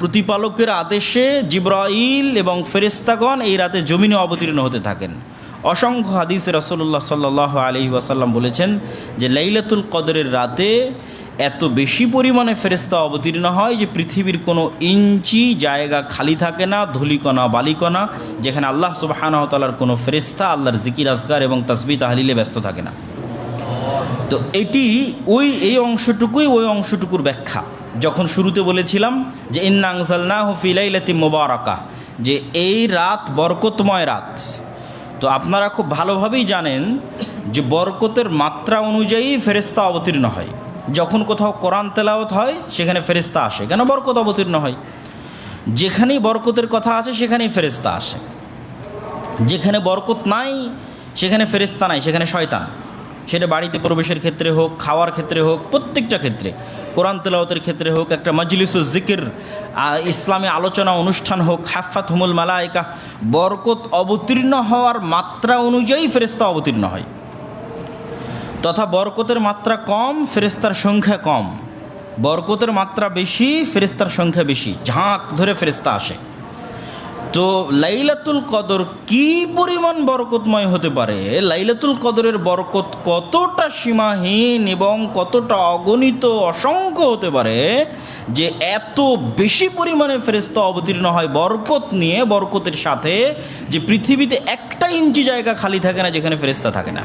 প্রতিপালকের আদেশে জিবরাইল এবং ফেরেশতাগণ এই রাতে জমিনে অবতীর্ণ হতে থাকেন। অসংখ্য হাদিসে রাসূলুল্লাহ সাল্লাল্লাহু আলাইহি ওয়াসাল্লাম বলেছেন যে লাইলাতুল কদরের রাতে এত বেশি পরিমাণে ফেরেশতা অবতীর্ণ হয় যে পৃথিবীর কোনো ইঞ্চি জায়গা খালি থাকে না, ধূলিকণা বালিকণা, যেখানে আল্লাহ সুবহানাহু ওয়া তাআলার কোনো ফেরেশতা আল্লাহর জিকির আজকার এবং তাসবিহ তাহলিলে ব্যস্ত থাকে না। তো এটি এই অংশটুকুর ব্যাখ্যা। যখন শুরুতে বলেছিলাম যে ইন্না আনজালনাহু ফি লাইলাতিন মুবারাকাহ, যে এই রাত বরকতময় রাত, তো আপনারা খুব ভালোভাবেই জানেন যে বরকতের মাত্রা অনুযায়ী ফেরেশতা অবতীর্ণ হয়। যখন কোথাও কোরআন তেলাওয়াত হয় সেখানে ফেরেশতা আসে, কেন বরকত অবতীর্ণ হয়। যেখানেই বরকতের কথা আছে সেখানেই ফেরেশতা আসে, যেখানে বরকত নাই সেখানে ফেরেশতা নাই, সেখানে শয়তান। সেটা বাড়িতে প্রবেশের ক্ষেত্রে হোক, খাওয়ার ক্ষেত্রে হোক, প্রত্যেকটা ক্ষেত্রে, কোরআন তেলাওয়াতের ক্ষেত্রে হোক, একটা মাজলিসুজ জিকির ইসলামী আলোচনা অনুষ্ঠান হোক, হাফাতহুমুল মালাইকা, বরকত অবতীর্ণ হওয়ার মাত্রা অনুযায়ী ফেরেশতা অবতীর্ণ হয়। তথা বরকতের মাত্রা কম, ফেরেশতার সংখ্যা কম, বরকতের মাত্রা বেশি, ফেরেশতার সংখ্যা বেশি, ঝাঁক ধরে ফেরেশতা আসে। তো লাইলাতুল কদর কি পরিমাণ বরকতময় হতে পারে, লাইলাতুল কদরের বরকত কতটা সীমাহীন এবং কতটা অগণিত অসংখ্য হতে পারে যে এত বেশি পরিমাণে ফেরেশতা অবতীর্ণ হয় বরকত নিয়ে, বরকতের সাথে, যে পৃথিবীতে 1 ইঞ্চি জায়গা খালি থাকে না যেখানে ফেরেশতা থাকে না।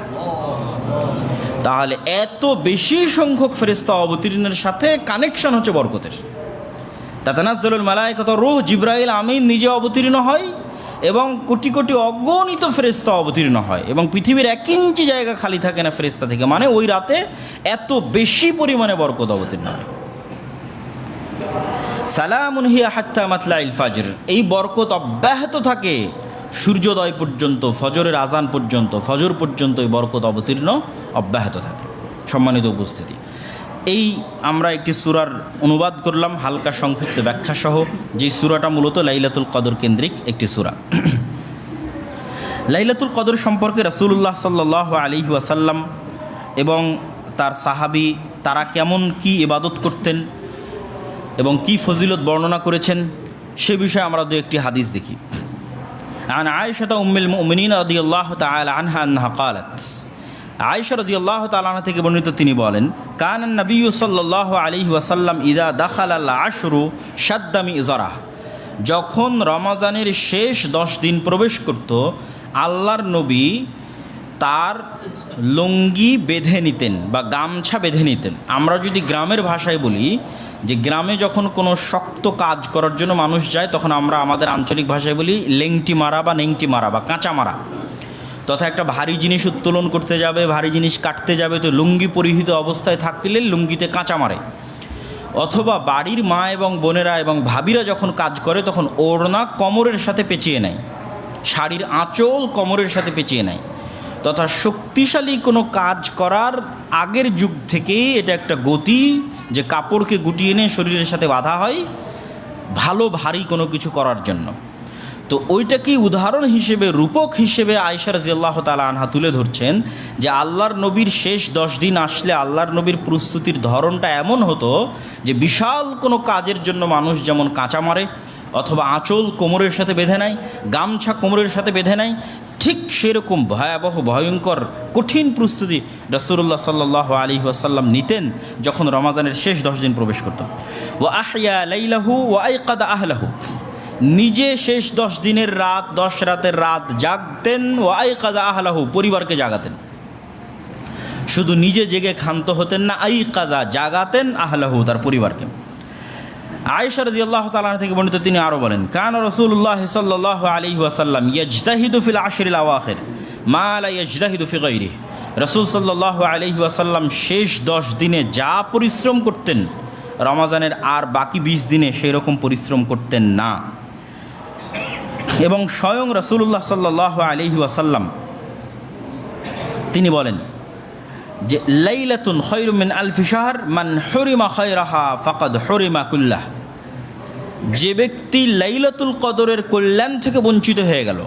তাহলে এত বেশি সংখ্যক ফেরেশতা অবতীর্ণের সাথে কানেকশন হচ্ছে বরকতের। তাতানাজ্জালুল মালায়েকাতু রূহ, জিবরাইল আমিন নিজে অবতীর্ণ হয় এবং কোটি কোটি অগণিত ফেরেশতা অবতীর্ণ হয় এবং পৃথিবীর 1 ইঞ্চি জায়গা খালি থাকে না ফেরেশতা থেকে। মানে ওই রাতে এত বেশি পরিমাণে বরকত অবতীর্ণ হয়। সালামুন হিয়া হাত্তা মাতলাইল ফাজর, এই বরকত অব্যাহত থাকে সূর্যোদয় পর্যন্ত, ফজরের আজান পর্যন্ত, ফজর পর্যন্ত এই বরকত অবতীর্ণ অব্যাহত থাকে। সম্মানিত উপস্থিতি, এই আমরা একটি সূরার অনুবাদ করলাম হালকা সংক্ষিপ্ত ব্যাখ্যা সহ, যে সূরাটা মূলত লাইলাতুল কদর কেন্দ্রিক একটি সূরা। লাইলাতুল কদর সম্পর্কে রাসূলুল্লাহ সাল্লাল্লাহু আলাইহি ওয়াসাল্লাম এবং তার সাহাবী তারা কেমন কি ইবাদত করতেন এবং কি ফজিলত বর্ণনা করেছেন সে বিষয়ে আমরা দু একটি হাদিস দেখি। আন আয়েশা উম্মুল মুমিনিন রাদিয়াল্লাহু তাআলা আনহা আন্নাহা ক্বালাত, আয়েশা রাদিয়াল্লাহু তাআলা আনহা থেকে বর্ণিত তিনি বলেন, কানান নবী সাল্লাল্লাহু আলাইহি ওয়াসাল্লাম ইযা দাখালাল আশরু শাদ্দা মিযরাহ, যখন রমজানের শেষ 10 দিন প্রবেশ করত আল্লাহর নবী তার লুঙ্গি বেঁধে নিতেন বা গামছা বেঁধে নিতেন। আমরা যদি গ্রামের ভাষায় বলি যে গ্রামে যখন কোনো শক্ত কাজ করার জন্য মানুষ যায় তখন আমরা আমাদের আঞ্চলিক ভাষায় বলি লেংটি মারা বা নেংটি মারা বা কাঁচা মারা। তথা একটা ভারী জিনিস উত্তোলন করতে যাবে, ভারী জিনিস কাটতে যাবে, তো লুঙ্গি পরিহিত অবস্থায় থাকলে লুঙ্গিতে কাঁচা মারে। অথবা বাড়ির মা এবং বোনেরা এবং ভাবিরা যখন কাজ করে তখন ওড়না কোমরের সাথে পেঁচিয়ে নেয়, শাড়ির আঁচল কোমরের সাথে পেঁচিয়ে নেয়। তথা শক্তিশালী কোনো কাজ করার আগের যুগ থেকেই এটা একটা গতি যে কাপড়কে গুটিয়ে নিয়ে শরীরের সাথে বাঁধা হয় ভালো ভারী কোনো কিছু করার জন্য। তো ওইটাকেই উদাহরণ হিসেবে, রূপক হিসেবে আয়েশা রাদিয়াল্লাহু তাআলা আনহা তুলে ধরছেন যে আল্লাহর নবীর শেষ 10 দিন আসলে আল্লাহর নবীর প্রস্তুতির ধরনটা এমন হতো যে বিশাল কোনো কাজের জন্য মানুষ যেমন কাঁচা মারে অথবা আঁচল কোমরের সাথে বেঁধে নেয়, গামছা কোমরের সাথে বেঁধে নেয়, ঠিক সেরকম ভয়াবহ ভয়ঙ্কর কঠিন প্রস্তুতি রাসূলুল্লাহ সাল্লাল্লাহু আলাইহি ওয়াসাল্লাম নিতেন যখন রমাদানের শেষ 10 দিন প্রবেশ করত। ওয়া আহইয়া লাইলাহু ওয়া আইকাদা আহলাহু, নিজে শেষ 10 দিনের রাত, 10 রাতের রাত জাগতেন, ওয়া আইকাদা আহলাহু, পরিবারকে জাগাতেন। শুধু নিজে জেগে ক্ষান্ত হতেন না, আইকাজা, জাগাতেন আহলাহু, তার পরিবারকে। আয়েশা রাদিয়াল্লাহু তাআলা থেকে বর্ণিত তিনি আরও বলেন, কানা রাসূলুল্লাহ সাল্লাল্লাহু আলাইহি ওয়াসাল্লাম ইয়াজতাহিদু ফিল আশরিল আওয়াখির মা লা ইয়াজতাহিদু ফি গায়রিহি, রাসূল সাল্লাল্লাহু আলাইহি ওয়াসাল্লাম শেষ 10 দিনে যা পরিশ্রম করতেন রমজানের আর বাকি 20 দিনে সেই রকম পরিশ্রম করতেন না। এবং স্বয়ং রাসূলুল্লাহ সাল্লাল্লাহু আলাইহি ওয়াসাল্লাম তিনি বলেন যে লাইলাতুন খায়রুম মিন আলফি শাহর মান হুরিমা খায়রাহা ফাকাদ হুরিমা কুল্লাহ, যে ব্যক্তি লাইলাতুল কদরের কল্যাণ থেকে বঞ্চিত হয়ে গেল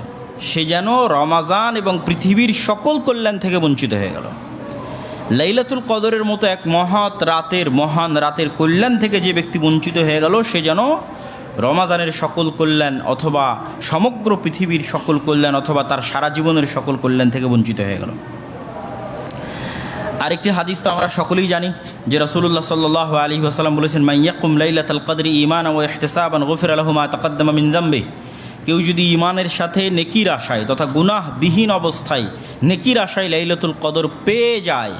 সে যেন রমাজান এবং পৃথিবীর সকল কল্যাণ থেকে বঞ্চিত হয়ে গেল। লাইলাতুল কদরের মতো এক মহান রাতের কল্যাণ থেকে যে ব্যক্তি বঞ্চিত হয়ে গেল সে যেন রমাজানের সকল কল্যাণ অথবা সমগ্র পৃথিবীর সকল কল্যাণ অথবা তার সারা জীবনের সকল কল্যাণ থেকে বঞ্চিত হয়ে গেল। আরেকটি হাদিস তো আমরা সকলেই জানি যে রাসূলুল্লাহ সাল্লাল্লাহু আলাইহি ওয়াসাল্লাম বলেছেন, মান ইয়াকুম লাইলাতাল কদরি ঈমানান ওয়া ইহতিসাবান গুফিরা লাহু মা তাকাদ্দামা মিন যামবিহি, কেউ যদি ঈমানের সাথে নেকির আশায় তথা গুনাহবিহীন অবস্থায় নেকির আশায় লাইলাতুল কদর পেয়ে যায়,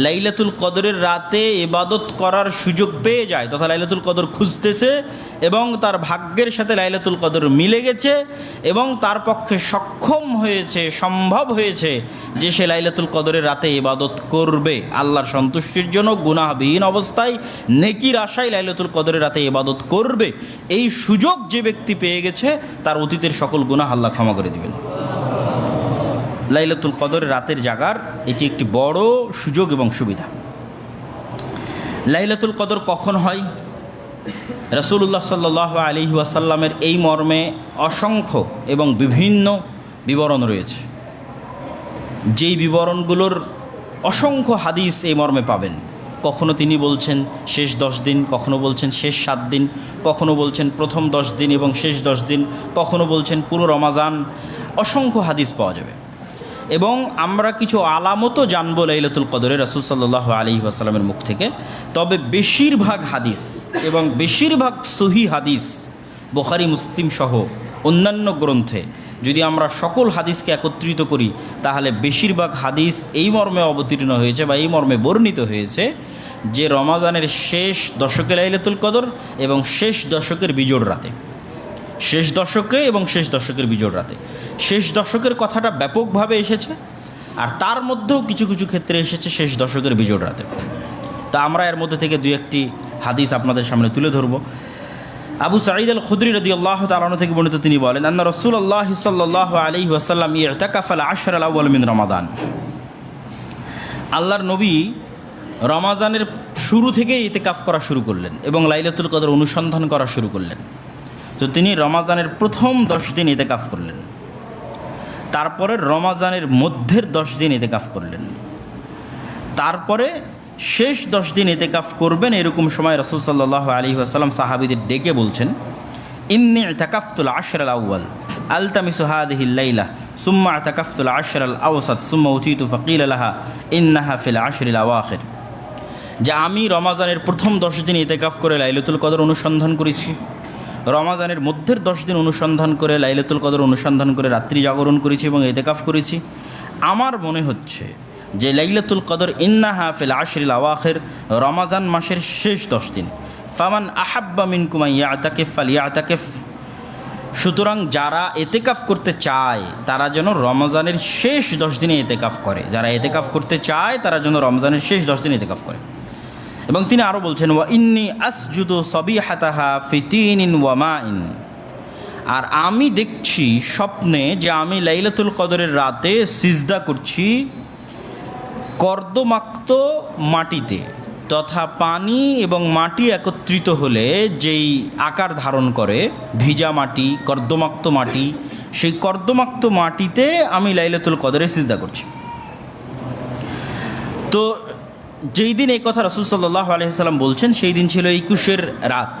লাইলাতুল কদরের রাতে ইবাদত করার সুযোগ পেয়ে যায় তথা লাইলাতুল কদর খুঁজতেছে এবং তার ভাগ্যের সাথে লাইলাতুল কদর মিলে গেছে এবং তার পক্ষে সক্ষম হয়েছে, সম্ভব হয়েছে যে সে লাইলাতুল কদরের রাতে ইবাদত করবে আল্লাহর সন্তুষ্টির জন্য, গুনাহবিহীন অবস্থায় নেকির আশায় লাইলাতুল কদরের রাতে ইবাদত করবে, এই সুযোগ যে ব্যক্তি পেয়ে গেছে তার অতীতের সকল গুনাহ আল্লাহ ক্ষমা করে দিবেন। লাইলাতুল কদরের রাতের জাগার এটি একটি বড় সুযোগ এবং সুবিধা। লাইলাতুল কদর কখন হয়? রাসূলুল্লাহ সাল্লাল্লাহু আলাইহি ওয়াসাল্লামের এই মর্মে অসংখ্য এবং বিভিন্ন বিবরণ রয়েছে, যেই বিবরণগুলোর অসংখ্য হাদিস এই মর্মে পাবেন। কখনো তিনি বলছেন শেষ 10 দিন, কখনো বলছেন শেষ 7 দিন, কখনো বলছেন প্রথম 10 দিন এবং শেষ 10 দিন, কখনো বলছেন পুরো রমাজান। অসংখ্য হাদিস পাওয়া যাবে এবং আমরা কিছু আলামতও জানবো লাইলাতুল কদরে রাসূল সাল্লাল্লাহু আলাইহি ওয়াসাল্লামের মুখ থেকে। তবে বেশিরভাগ হাদিস এবং বেশিরভাগ সহিহ হাদিস বুখারী মুসলিম সহ অন্যান্য গ্রন্থে যদি আমরা সকল হাদিসকে একত্রিত করি তাহলে বেশিরভাগ হাদিস এই মর্মে অবতীর্ণ হয়েছে বা এই মর্মে বর্ণিত হয়েছে যে রমাজানের শেষ দশকে লাইলাতুল কদর এবং শেষ দশকের বিজোড় রাতে, শেষ দশকে এবং শেষ দশকের বিজোড় রাতে। শেষ দশকের কথাটা ব্যাপকভাবে এসেছে আর তার মধ্যেও কিছু কিছু ক্ষেত্রে এসেছে শেষ দশকের বিজোড় রাতে। তা আমরা এর মধ্যে থেকে দুই একটি হাদিস আপনাদের সামনে তুলে ধরব। আবু সাঈদ আল খুদরি রাদিয়াল্লাহু তাআলা আনহু থেকে বর্ণিত, তিনি বলেন আন্না রাসূলুল্লাহ সাল্লাল্লাহু আলাইহি ওয়াসাল্লাম ইতাকাফা আল-আশর আল-আউয়াল মিন রমাদান। আল্লাহর নবী রমাজানের শুরু থেকেই ইতিকাফ করা শুরু করলেন এবং লাইলাতুল কদর অনুসন্ধান করা শুরু করলেন। তো তিনি রমাজানের প্রথম 10 দিন ইতিকাফ করলেন, তারপরে রমাজানের মধ্যের 10 দিন ইতিকাফ করলেন, তারপরে শেষ 10 দিন ইতিকাফ করবেন। এরকম সময় রাসূল সাল্লাল্লাহু আলাইহি ওয়াসাল্লাম সাহাবীদের ডেকে বলছেন, ইন্নী ইতাকাফতুল আশর আল আউয়াল আলতামিসু হাদিহিল লাইলা সুম্মা ইতাকাফতুল আশর আল আওসাত সুম্মা উতিতু ফাকিলা লাহা ইন্নাহা ফিল আশরিল আওয়াখির। যে আমি রমাজানের প্রথম 10 দিন ইতিকাফ করে লাইলাতুল কদর অনুসন্ধান করেছি, রমাজানের মধ্যের 10 দিন অনুসন্ধান করে লাইলাতুল কদর অনুসন্ধান করে রাত্রি জাগরণ করেছি এবং ইতিকাফ করেছি। আমার মনে হচ্ছে যে লাইলাতুল কদর ইন্নাহা ফিল আশরিল আওয়াখির, রমাজান মাসের শেষ 10 দিন। ফামান আহাব্বা মিনকুম ইয়াতাকিফ ফালিয়াতাকিফ। সুতরাং যারা ইতিকাফ করতে চায় তারা যেন রমজানের শেষ 10 দিনে ইতিকাফ করে, যারা ইতিকাফ করতে চায় তারা যেন রমজানের শেষ 10 দিন ইতিকাফ করে। এবং তিনি আরও বলছেন, ওয়া ইন্নী আসজুদু সাবিহাতাহা ফি তিনিন ওয়া মাইন। আর আমি দেখছি স্বপ্নে যে আমি লাইলাতুল কদরের রাতে সিজদা করছি কর্দমাক্ত মাটিতে, তথা পানি এবং মাটি একত্রিত হলে যেই আকার ধারণ করে ভিজা মাটি, কর্দমাক্ত মাটি, সেই কর্দমাক্ত মাটিতে আমি লাইলাতুল কদরে সিজদা করছি। তো যেই দিন এই কথা রাসূল সাল্লাল্লাহু আলাইহি ওয়াসাল্লাম বলছেন সেই দিন ছিল 21 রাত।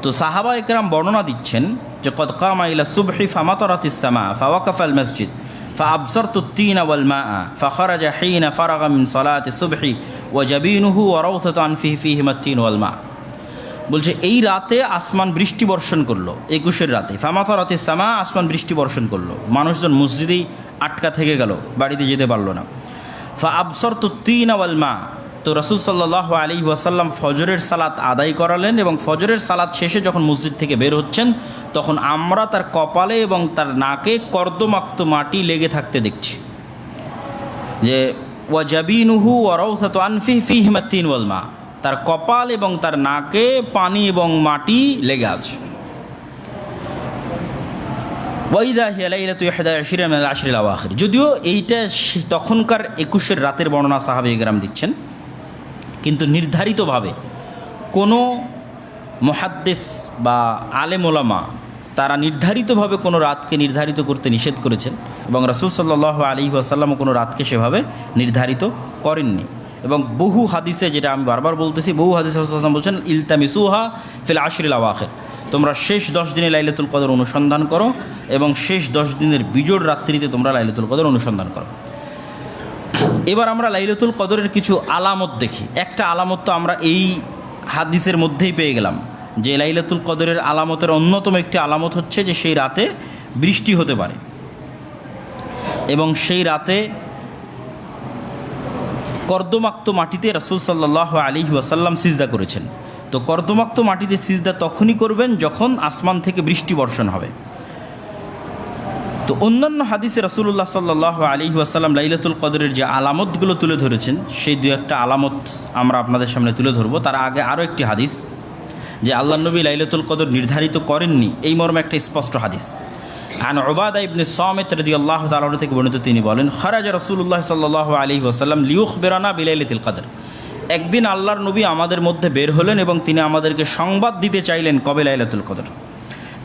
তো সাহাবা একরাম বর্ণনা দিচ্ছেন যে কদ কামা ইলা সুবহি ফামাতারাতিস সামা ফাওয়াকাফা আল মসজিদ ফাআবসারতু الطين والماء فخرج حين فرغ من صلاة الصبح وجبينه وروثة أنفه فيهما الطين والماء। বলছে এই রাতে আসমান বৃষ্টি বর্ষণ করলো, 21 রাতে। ফামাতারাতিস সামা, আসমান বৃষ্টি বর্ষণ করলো, মানুষজন মসজিদেই আটকা থেকে গেল, বাড়িতে যেতে পারলো না। ফাআবসারতু الطين والماء। তো রাসূল সাল্লাল্লাহু আলাইহি ওয়াসাল্লাম ফজরের সালাত আদায় করালেন এবং ফজরের সালাত শেষে যখন মসজিদ থেকে বের হচ্ছেন তখন আমরা তার কপালে এবং তার নাকে কর্দমাক্ত মাটি লেগে থাকতে দেখছি। যে ওয়া জাবিনুহু ওয়া রাউসাতু আনফিহি ফীহিমা তিন ওয়াল মা, তার কপাল এবং তার নাকে পানি এবং মাটি লেগে আছে। ওয়াইদা হিয়া লাইলাতু 21 মিনাল আশরিল আওয়াখির। যদিও এইটা তখনকার 21 রাতের বর্ণনা সাহাবায়ে কেরাম দিচ্ছেন, কিন্তু নির্ধারিতভাবে কোনো মুহাদ্দিস বা আলেম ওলামা তারা নির্ধারিতভাবে কোনো রাতকে নির্ধারিত করতে নিষেধ করেছেন এবং রাসূল সাল্লাল্লাহু আলাইহি ওয়াসাল্লামও কোনো রাতকে সেভাবে নির্ধারিত করেননি। এবং বহু হাদিসে, যেটা আমি বারবার বলতেছি, বহু হাদিসে রাসূল সাল্লাল্লাহু আলাইহি ওয়াসাল্লাম বলছেন ইলতামিসুহা ফিল আশরিল আওয়াখির, তোমরা শেষ 10 দিনে লাইলাতুল কদর অনুসন্ধান করো এবং শেষ 10 দিনের বিজোড় রাত্রিতে তোমরা লাইলাতুল কদর অনুসন্ধান করো। এবার আমরা লাইলাতুল কদরের কিছু আলামত দেখি। একটা আলামত তো আমরা এই হাদিসের মধ্যেই পেয়ে গেলাম যে লাইলাতুল কদরের আলামতের অন্যতম একটি আলামত হচ্ছে যে সেই রাতে বৃষ্টি হতে পারে এবং সেই রাতে কর্দমাক্ত মাটিতে রাসূল সাল্লাল্লাহু আলাইহি ওয়াসাল্লাম সিজদা করেছেন। তো কর্দমাক্ত মাটিতে সিজদা তখনই করবেন যখন আসমান থেকে বৃষ্টি বর্ষণ হবে। তো অন্যান্য হাদিসে রাসূলুল্লাহ সাল্লাল্লাহু আলাইহি ওয়াসাল্লাম লাইলাতুল কদরের যে আলামতগুলো তুলে ধরেছেন সেই দু একটা আলামত আমরা আপনাদের সামনে তুলে ধরব। তার আগে আরও একটি হাদিস যে আল্লাহর নবী লাইলাতুল কদর নির্ধারিত করেননি, এই মর্মে একটা স্পষ্ট হাদিস। আন উবাদা ইবনে সামিত রাদিয়াল্লাহু তাআলা আনহু থেকে বর্ণিত, তিনি বলেন খারাজা রাসূলুল্লাহ সাল্লাল্লাহু আলাইহি ওয়াসাল্লাম লিয়ুখবিরানা বিলাইলাতিল কদর। একদিন আল্লাহর নবী আমাদের মধ্যে বের হলেন এবং তিনি আমাদেরকে সংবাদ দিতে চাইলেন কবে লাইলাতুল কদর।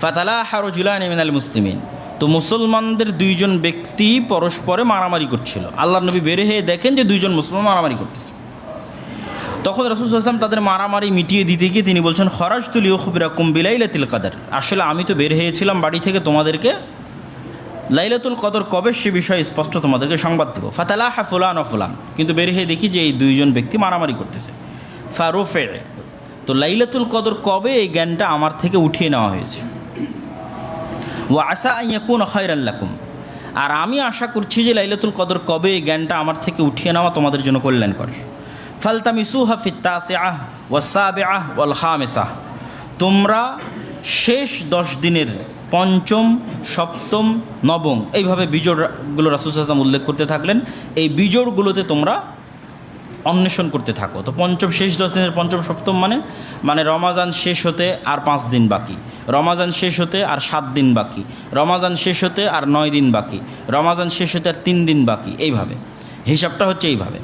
ফাতালাহা রাজুলানি মিনাল মুসলিমিন। তো মুসলমানদের দুইজন ব্যক্তি পরস্পরে মারামারি করছিল। আল্লাহর নবী বের হয়ে দেখেন যে দুইজন মুসলমান মারামারি করতেছে। তখন রাসূল সাল্লাল্লাহু আলাইহি ওয়াসাল্লাম তাদের মারামারি মিটিয়ে দিতে গিয়ে তিনি বলছেন, খরাজতু লিউখবিরাকুম বিলাইলাতিল কদর, আসলে আমি তো বের হয়েছিলাম বাড়ি থেকে তোমাদেরকে লাইলাতুল কদর কবে সে বিষয়ে স্পষ্ট তোমাদেরকে সংবাদ দেবো। ফাতালাহা ফুলান ও ফুলান, কিন্তু বের হয়ে দেখি যে এই দুইজন ব্যক্তি মারামারি করতেছে। ফারুফে, তো লাইলাতুল কদর কবে এই জ্ঞানটা আমার থেকে উঠিয়ে নেওয়া হয়েছে। ওয়া আসা আন ইয়াকুনা খায়রাল লাকুম, আর আমি আশা করছি যে লাইলাতুল কদর কবে এই জ্ঞানটা আমার থেকে উঠিয়ে নেওয়া তোমাদের জন্য কল্যাণকর। ফালতামিসুহা ফিত তাসিআহ ওয়াস সাবিআহ ওয়াল খামিসাহ, তোমরা শেষ 10 দিনের পঞ্চম, সপ্তম, নবম এইভাবে বিজোড়গুলো রাসূল সাল্লাল্লাহু আলাইহি ওয়াসাল্লাম উল্লেখ করতে থাকলেন। এই বিজোড়গুলোতে তোমরা অন্বেষণ করতে থাকো। তো পঞ্চম, শেষ 10 দিনের পঞ্চম সপ্তম মানে রমাজান শেষ হতে আর 5 দিন বাকি, রমাজান শেষ হতে আর 7 দিন বাকি, রমাজান শেষ হতে আর 9 দিন বাকি, রমাজান শেষ হতে আর 3 দিন বাকি, এইভাবে হিসাবটা হচ্ছে এইভাবে।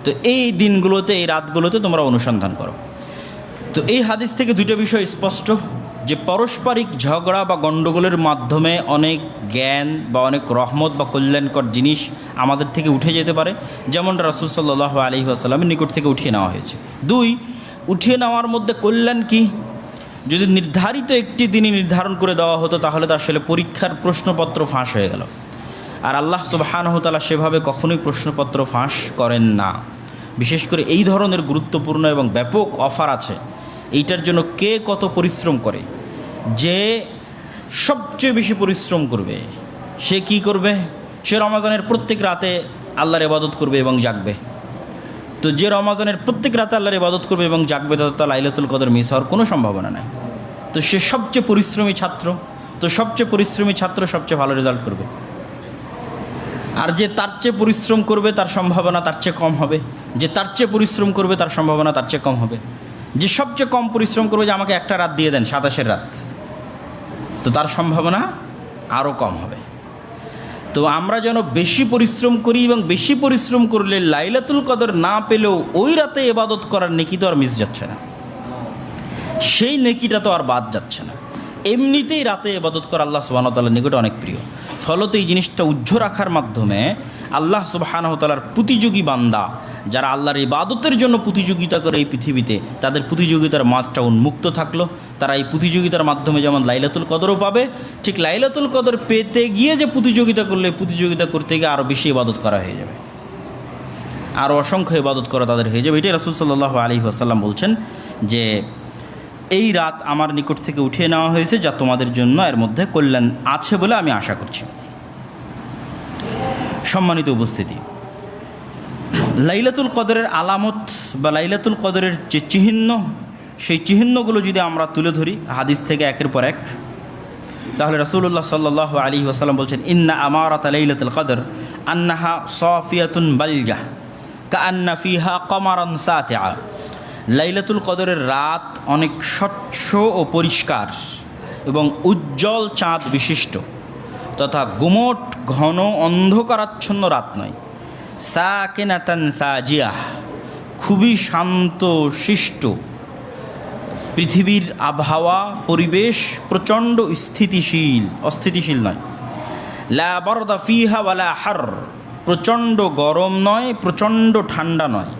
তো এই দিনগুলোতে, এই রাতগুলোতে তোমরা অনুসন্ধান করো। তো এই হাদিস থেকে দুটো বিষয় স্পষ্ট, যে পারস্পরিক ঝগড়া বা গণ্ডগোলের মাধ্যমে অনেক জ্ঞান বা অনেক রহমত বা কল্যাণকর জিনিস আমাদের থেকে উঠে যেতে পারে, যেমনটা রাসূল সাল্লাল্লাহু আলাইহি ওয়াসাল্লামের নিকট থেকে উঠিয়ে নেওয়া হয়েছে। 2, উঠিয়ে নেওয়ার মধ্যে কল্যাণ কি? যদি নির্ধারিত একটি দিনই নির্ধারণ করে দেওয়া হতো তাহলে তো আসলে পরীক্ষার প্রশ্নপত্র ফাঁস হয়ে গেল। আর আল্লাহ সুবহানাহু ওয়া তাআলা সেভাবে কখনোই প্রশ্নপত্র ফাঁস করেন না। বিশেষ করে এই ধরনের গুরুত্বপূর্ণ এবং ব্যাপক অফার আছে, এইটার জন্য কে কত পরিশ্রম করে। যে সবচেয়ে বেশি পরিশ্রম করবে সে কি করবে? সে রমাজানের প্রত্যেক রাতে আল্লাহর ইবাদত করবে এবং জাগবে। তো যে রমাজানের প্রত্যেক রাতে আল্লাহর ইবাদত করবে এবং জাগবে, তার লাইলাতুল কদর মিস হওয়ার কোনো সম্ভাবনা নাই। তো সে সবচেয়ে পরিশ্রমী ছাত্র, তো সবচেয়ে পরিশ্রমী ছাত্র সবচেয়ে ভালো রেজাল্ট করবে। আর যে তার চেয়ে পরিশ্রম করবে তার সম্ভাবনা তার চেয়ে কম হবে, যে তার চেয়ে পরিশ্রম করবে তার সম্ভাবনা তার চেয়ে কম হবে। যে সবচেয়ে কম পরিশ্রম করবে, যে আমাকে একটা রাত দিয়ে দেন 27-এর রাত, তো তার সম্ভাবনা আরও কম হবে। তো আমরা যেন বেশি পরিশ্রম করি, এবং বেশি পরিশ্রম করলে লাইলাতুল কদর না পেলেও ওই রাতে ইবাদত করার নেকি তো আর মিস যাচ্ছে না, সেই নেকিটা তো আর বাদ যাচ্ছে না। এমনিতেই রাতে ইবাদত করা আল্লাহ সুবহানাহু ওয়া তাআলার নিকটে অনেক প্রিয়। ফলত এই জিনিসটা উজ্জ্বল রাখার মাধ্যমে আল্লাহ সুবহানাহু ওয়া তাআলার প্রতিযোগী বান্দা যারা আল্লাহর ইবাদতের জন্য প্রতিযোগিতা করে এই পৃথিবীতে, তাদের প্রতিযোগিতার মাঝটা উন্মুক্ত থাকলো। তারা এই প্রতিযোগিতার মাধ্যমে যেমন লাইলাতুল কদরও পাবে, ঠিক লাইলাতুল কদর পেতে গিয়ে যে প্রতিযোগিতা করলে, প্রতিযোগিতা করতে গিয়ে আরও বেশি ইবাদত করা হয়ে যাবে, আরও অসংখ্য ইবাদত করা তাদের হয়ে যাবে। এটাই রাসূল সাল্লাল্লাহু আলাইহি ওয়াসাল্লাম বলছেন যে এই রাত আমার নিকট থেকে উঠিয়ে নেওয়া হয়েছে, যা তোমাদের জন্য এর মধ্যে কল্যাণ আছে বলে আমি আশা করছি। সম্মানিত উপস্থিতি, লাইলাতুল কদরের আলামত বা লাইলাতুল কদরের যে চিহ্ন, সেই চিহ্নগুলো যদি আমরা তুলে ধরি হাদিস থেকে একের পর এক, তাহলে রাসূলুল্লাহ সাল্লাল্লাহু আলাইহি ওয়াসাল্লাম বলছেন, ইন্না আমারাতা লাইলাতুল কদর আন্নাহা সাফিয়াতুন বালজাহ কাআন্না ফিহা কমারান সাতিআ। লাইলাতুল কদরের রাত অনেক স্বচ্ছ ও পরিষ্কার এবং উজ্জ্বল চাঁদ বিশিষ্ট তথা গুমট ঘন অন্ধকারাচ্ছন্ন রাত নয়। সাকিনাতান সাজিয়াহ, খুবই শান্ত শিষ্ট। পৃথিবীর আবহাওয়া পরিবেশ প্রচণ্ড অস্থিতিশীল নয়। লা বারদা ফিহা ওয়ালা হার, প্রচণ্ড গরম নয়, প্রচণ্ড ঠান্ডা নয়।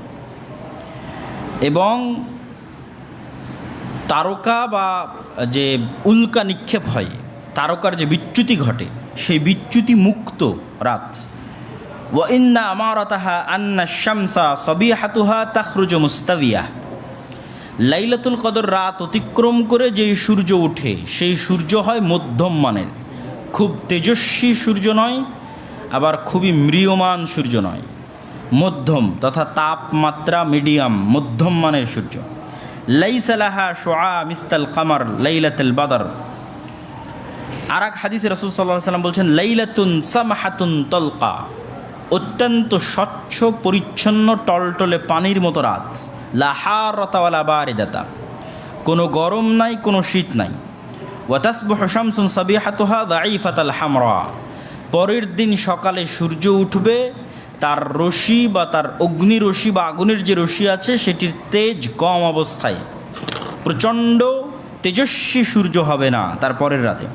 এবং তারকা বা যে উল্কা নিক্ষেপ হয়, তারকার যে বিচ্যুতি ঘটে, সেই বিচ্যুতি মুক্ত রাত। ওয়া ইন্না আমারাতাহা আন্না শামসা সাবিহাতুহা তাখরুজু মুস্তাবিয়া। লাইলাতুল কদর রাত অতিক্রম করে যেই সূর্য ওঠে, সেই সূর্য হয় মধ্যম মানের, খুব তেজস্বী সূর্য নয়, আবার খুবই ম্রিয়মান সূর্য নয়, মধ্যম তথা তাপমাত্রা মিডিয়াম, মধ্যম মানের সূর্য। লাইসা লাহা শুআ মিসলাল কামার লাইলাতুল বদর। আর এক হাদিসে রাসূল সাল্লাল্লাহু আলাইহি ওয়াসাল্লাম বলছেন, লাইলাতুন সামাহাতুন তলকা, অত্যন্ত স্বচ্ছ পরিচ্ছন্ন টলটলে পানির মতো রাত। লা হারাতা ওয়ালা বারিদাতা, কোনো গরম নাই, কোনো শীত নাই। ওয়া তাসবিহু শামসুন সাবিহাতুহা দাঈফাতাল হামরা, পরের দিন সকালে সূর্য উঠবে, তার রশ্মি বা তার অগ্নি রশ্মি বা আগুনের যে রশ্মি আছে সেটির তেজ কম অবস্থায়, প্রচণ্ড তেজস্বী সূর্য হবে না তার পরের রাতে।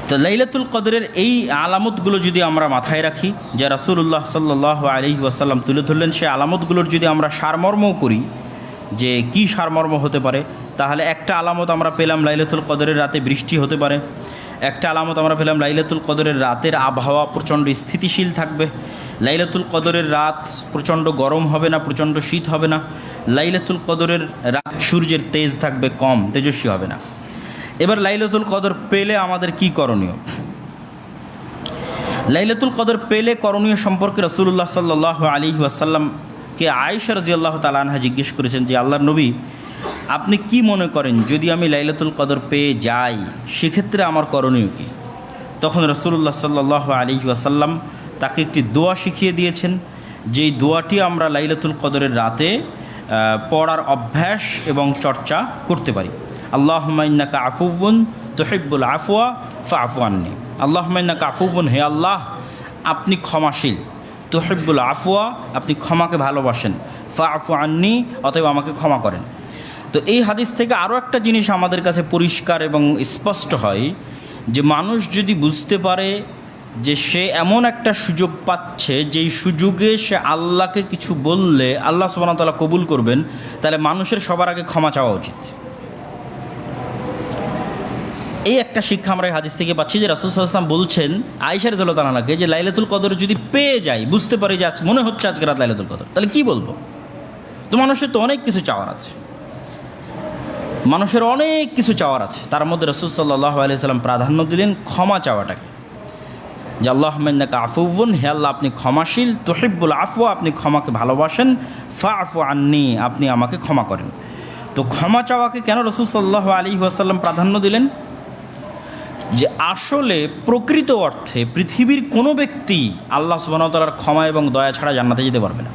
তো লাইলাতুল কদরের এই আলামতগুলো যদি আমরা মাথায় রাখি, যা রাসূলুল্লাহ সাল্লাল্লাহু আলাইহি ওয়াসাল্লাম তুলে ধরলেন, সে আলামতগুলোর যদি আমরা সারমর্মও করি যে কি সারমর্ম হতে পারে, তাহলে একটা আলামত আমরা পেলাম লাইলাতুল কদরের রাতে বৃষ্টি হতে পারে। একটা আলামত আমরা পেলাম লাইলাতুল কদরের রাতের আবহাওয়া প্রচণ্ড স্থিতিশীল থাকবে। লাইলাতুল কদরের রাত প্রচণ্ড গরম হবে না, প্রচণ্ড শীত হবে না। লাইলাতুল কদরের রাত সূর্যের তেজ থাকবে কম, তেজস্বী হবে না। এবার লাইলাতুল কদর পেলে আমাদের কি করণীয়? লাইলাতুল কদর পেলে করণীয় সম্পর্কে রাসূলুল্লাহ সাল্লাল্লাহু আলাইহি ওয়াসাল্লামকে আয়েশা রাদিয়াল্লাহু তাআলা আনহা জিজ্ঞেস করেছেন যে আল্লাহর নবী, আপনি কি মনে করেন যদি আমি লাইলাতুল কদর পেয়ে যাই সেক্ষেত্রে আমার করণীয় কী? তখন রাসূলুল্লাহ সাল্লাল্লাহু আলাইহি ওয়াসাল্লাম তাকে একটি দোয়া শিখিয়ে দিয়েছেন, যেই দোয়াটি আমরা লাইলাতুল কদরের রাতে পড়ার অভ্যাস এবং চর্চা করতে পারি। আল্লাহুম্মা ইন্নাকা আফুউন তুহিব্বুল আফওয়া ফাআফু আন্নি। আল্লাহুম্মা ইন্নাকা আফুউন, হে আল্লাহ আপনি ক্ষমাশীল, তুহিব্বুল আফওয়া আপনি ক্ষমাকে ভালোবাসেন, ফাআফু আন্নি অতএব আমাকে ক্ষমা করেন। তো এই হাদিস থেকে আরও একটা জিনিস আমাদের কাছে পরিষ্কার এবং স্পষ্ট হয় যে মানুষ যদি বুঝতে পারে যে সে এমন একটা সুযোগ পাচ্ছে যেই সুযোগে সে আল্লাহকে কিছু বললে আল্লাহ সুবহানাহু ওয়া তাআলা কবুল করবেন, তাহলে মানুষের সবার আগে ক্ষমা চাওয়া উচিত। এই একটা শিক্ষা আমরা এই হাদিস থেকে পাচ্ছি যে রাসূল সাল্লাল্লাহু আলাইহি ওয়াসাল্লাম বলছেন আয়েশা রাদিয়াল্লাহু তাআলাকে যে লাইলাতুল কদর যদি পেয়ে যাই, বুঝতে পারি যে আজ মনে হচ্ছে আজকে রাত লাইলাতুল কদর, তাহলে কি বলবো? তো মানুষের তো অনেক কিছু চাওয়ার আছে, মানুষের অনেক কিছু চাওয়ার আছে। তার মধ্যে রাসূল সাল্লাল্লাহু আলাইহি ওয়াসাল্লাম প্রাধান্য দিলেন ক্ষমা চাওয়াটাকে, যে আল্লাহুম্মা ইন্নাকা আফুউন, হে আল্লাহ আপনি ক্ষমাশীল, তুহিব্বুল আফওয়া আপনি ক্ষমাকে ভালোবাসেন, ফাআফু আন্নি আপনি আমাকে ক্ষমা করেন। তো ক্ষমা চাওয়াকে কেন রাসূল সাল্লাল্লাহু আলাইহি ওয়াসাল্লাম প্রাধান্য দিলেন? যে আসলে প্রকৃত অর্থে পৃথিবীর কোনো ব্যক্তি আল্লাহ সুবহানাহু ওয়া তাআলার ক্ষমা এবং দয়া ছাড়া জান্নাতে যেতে পারবে না।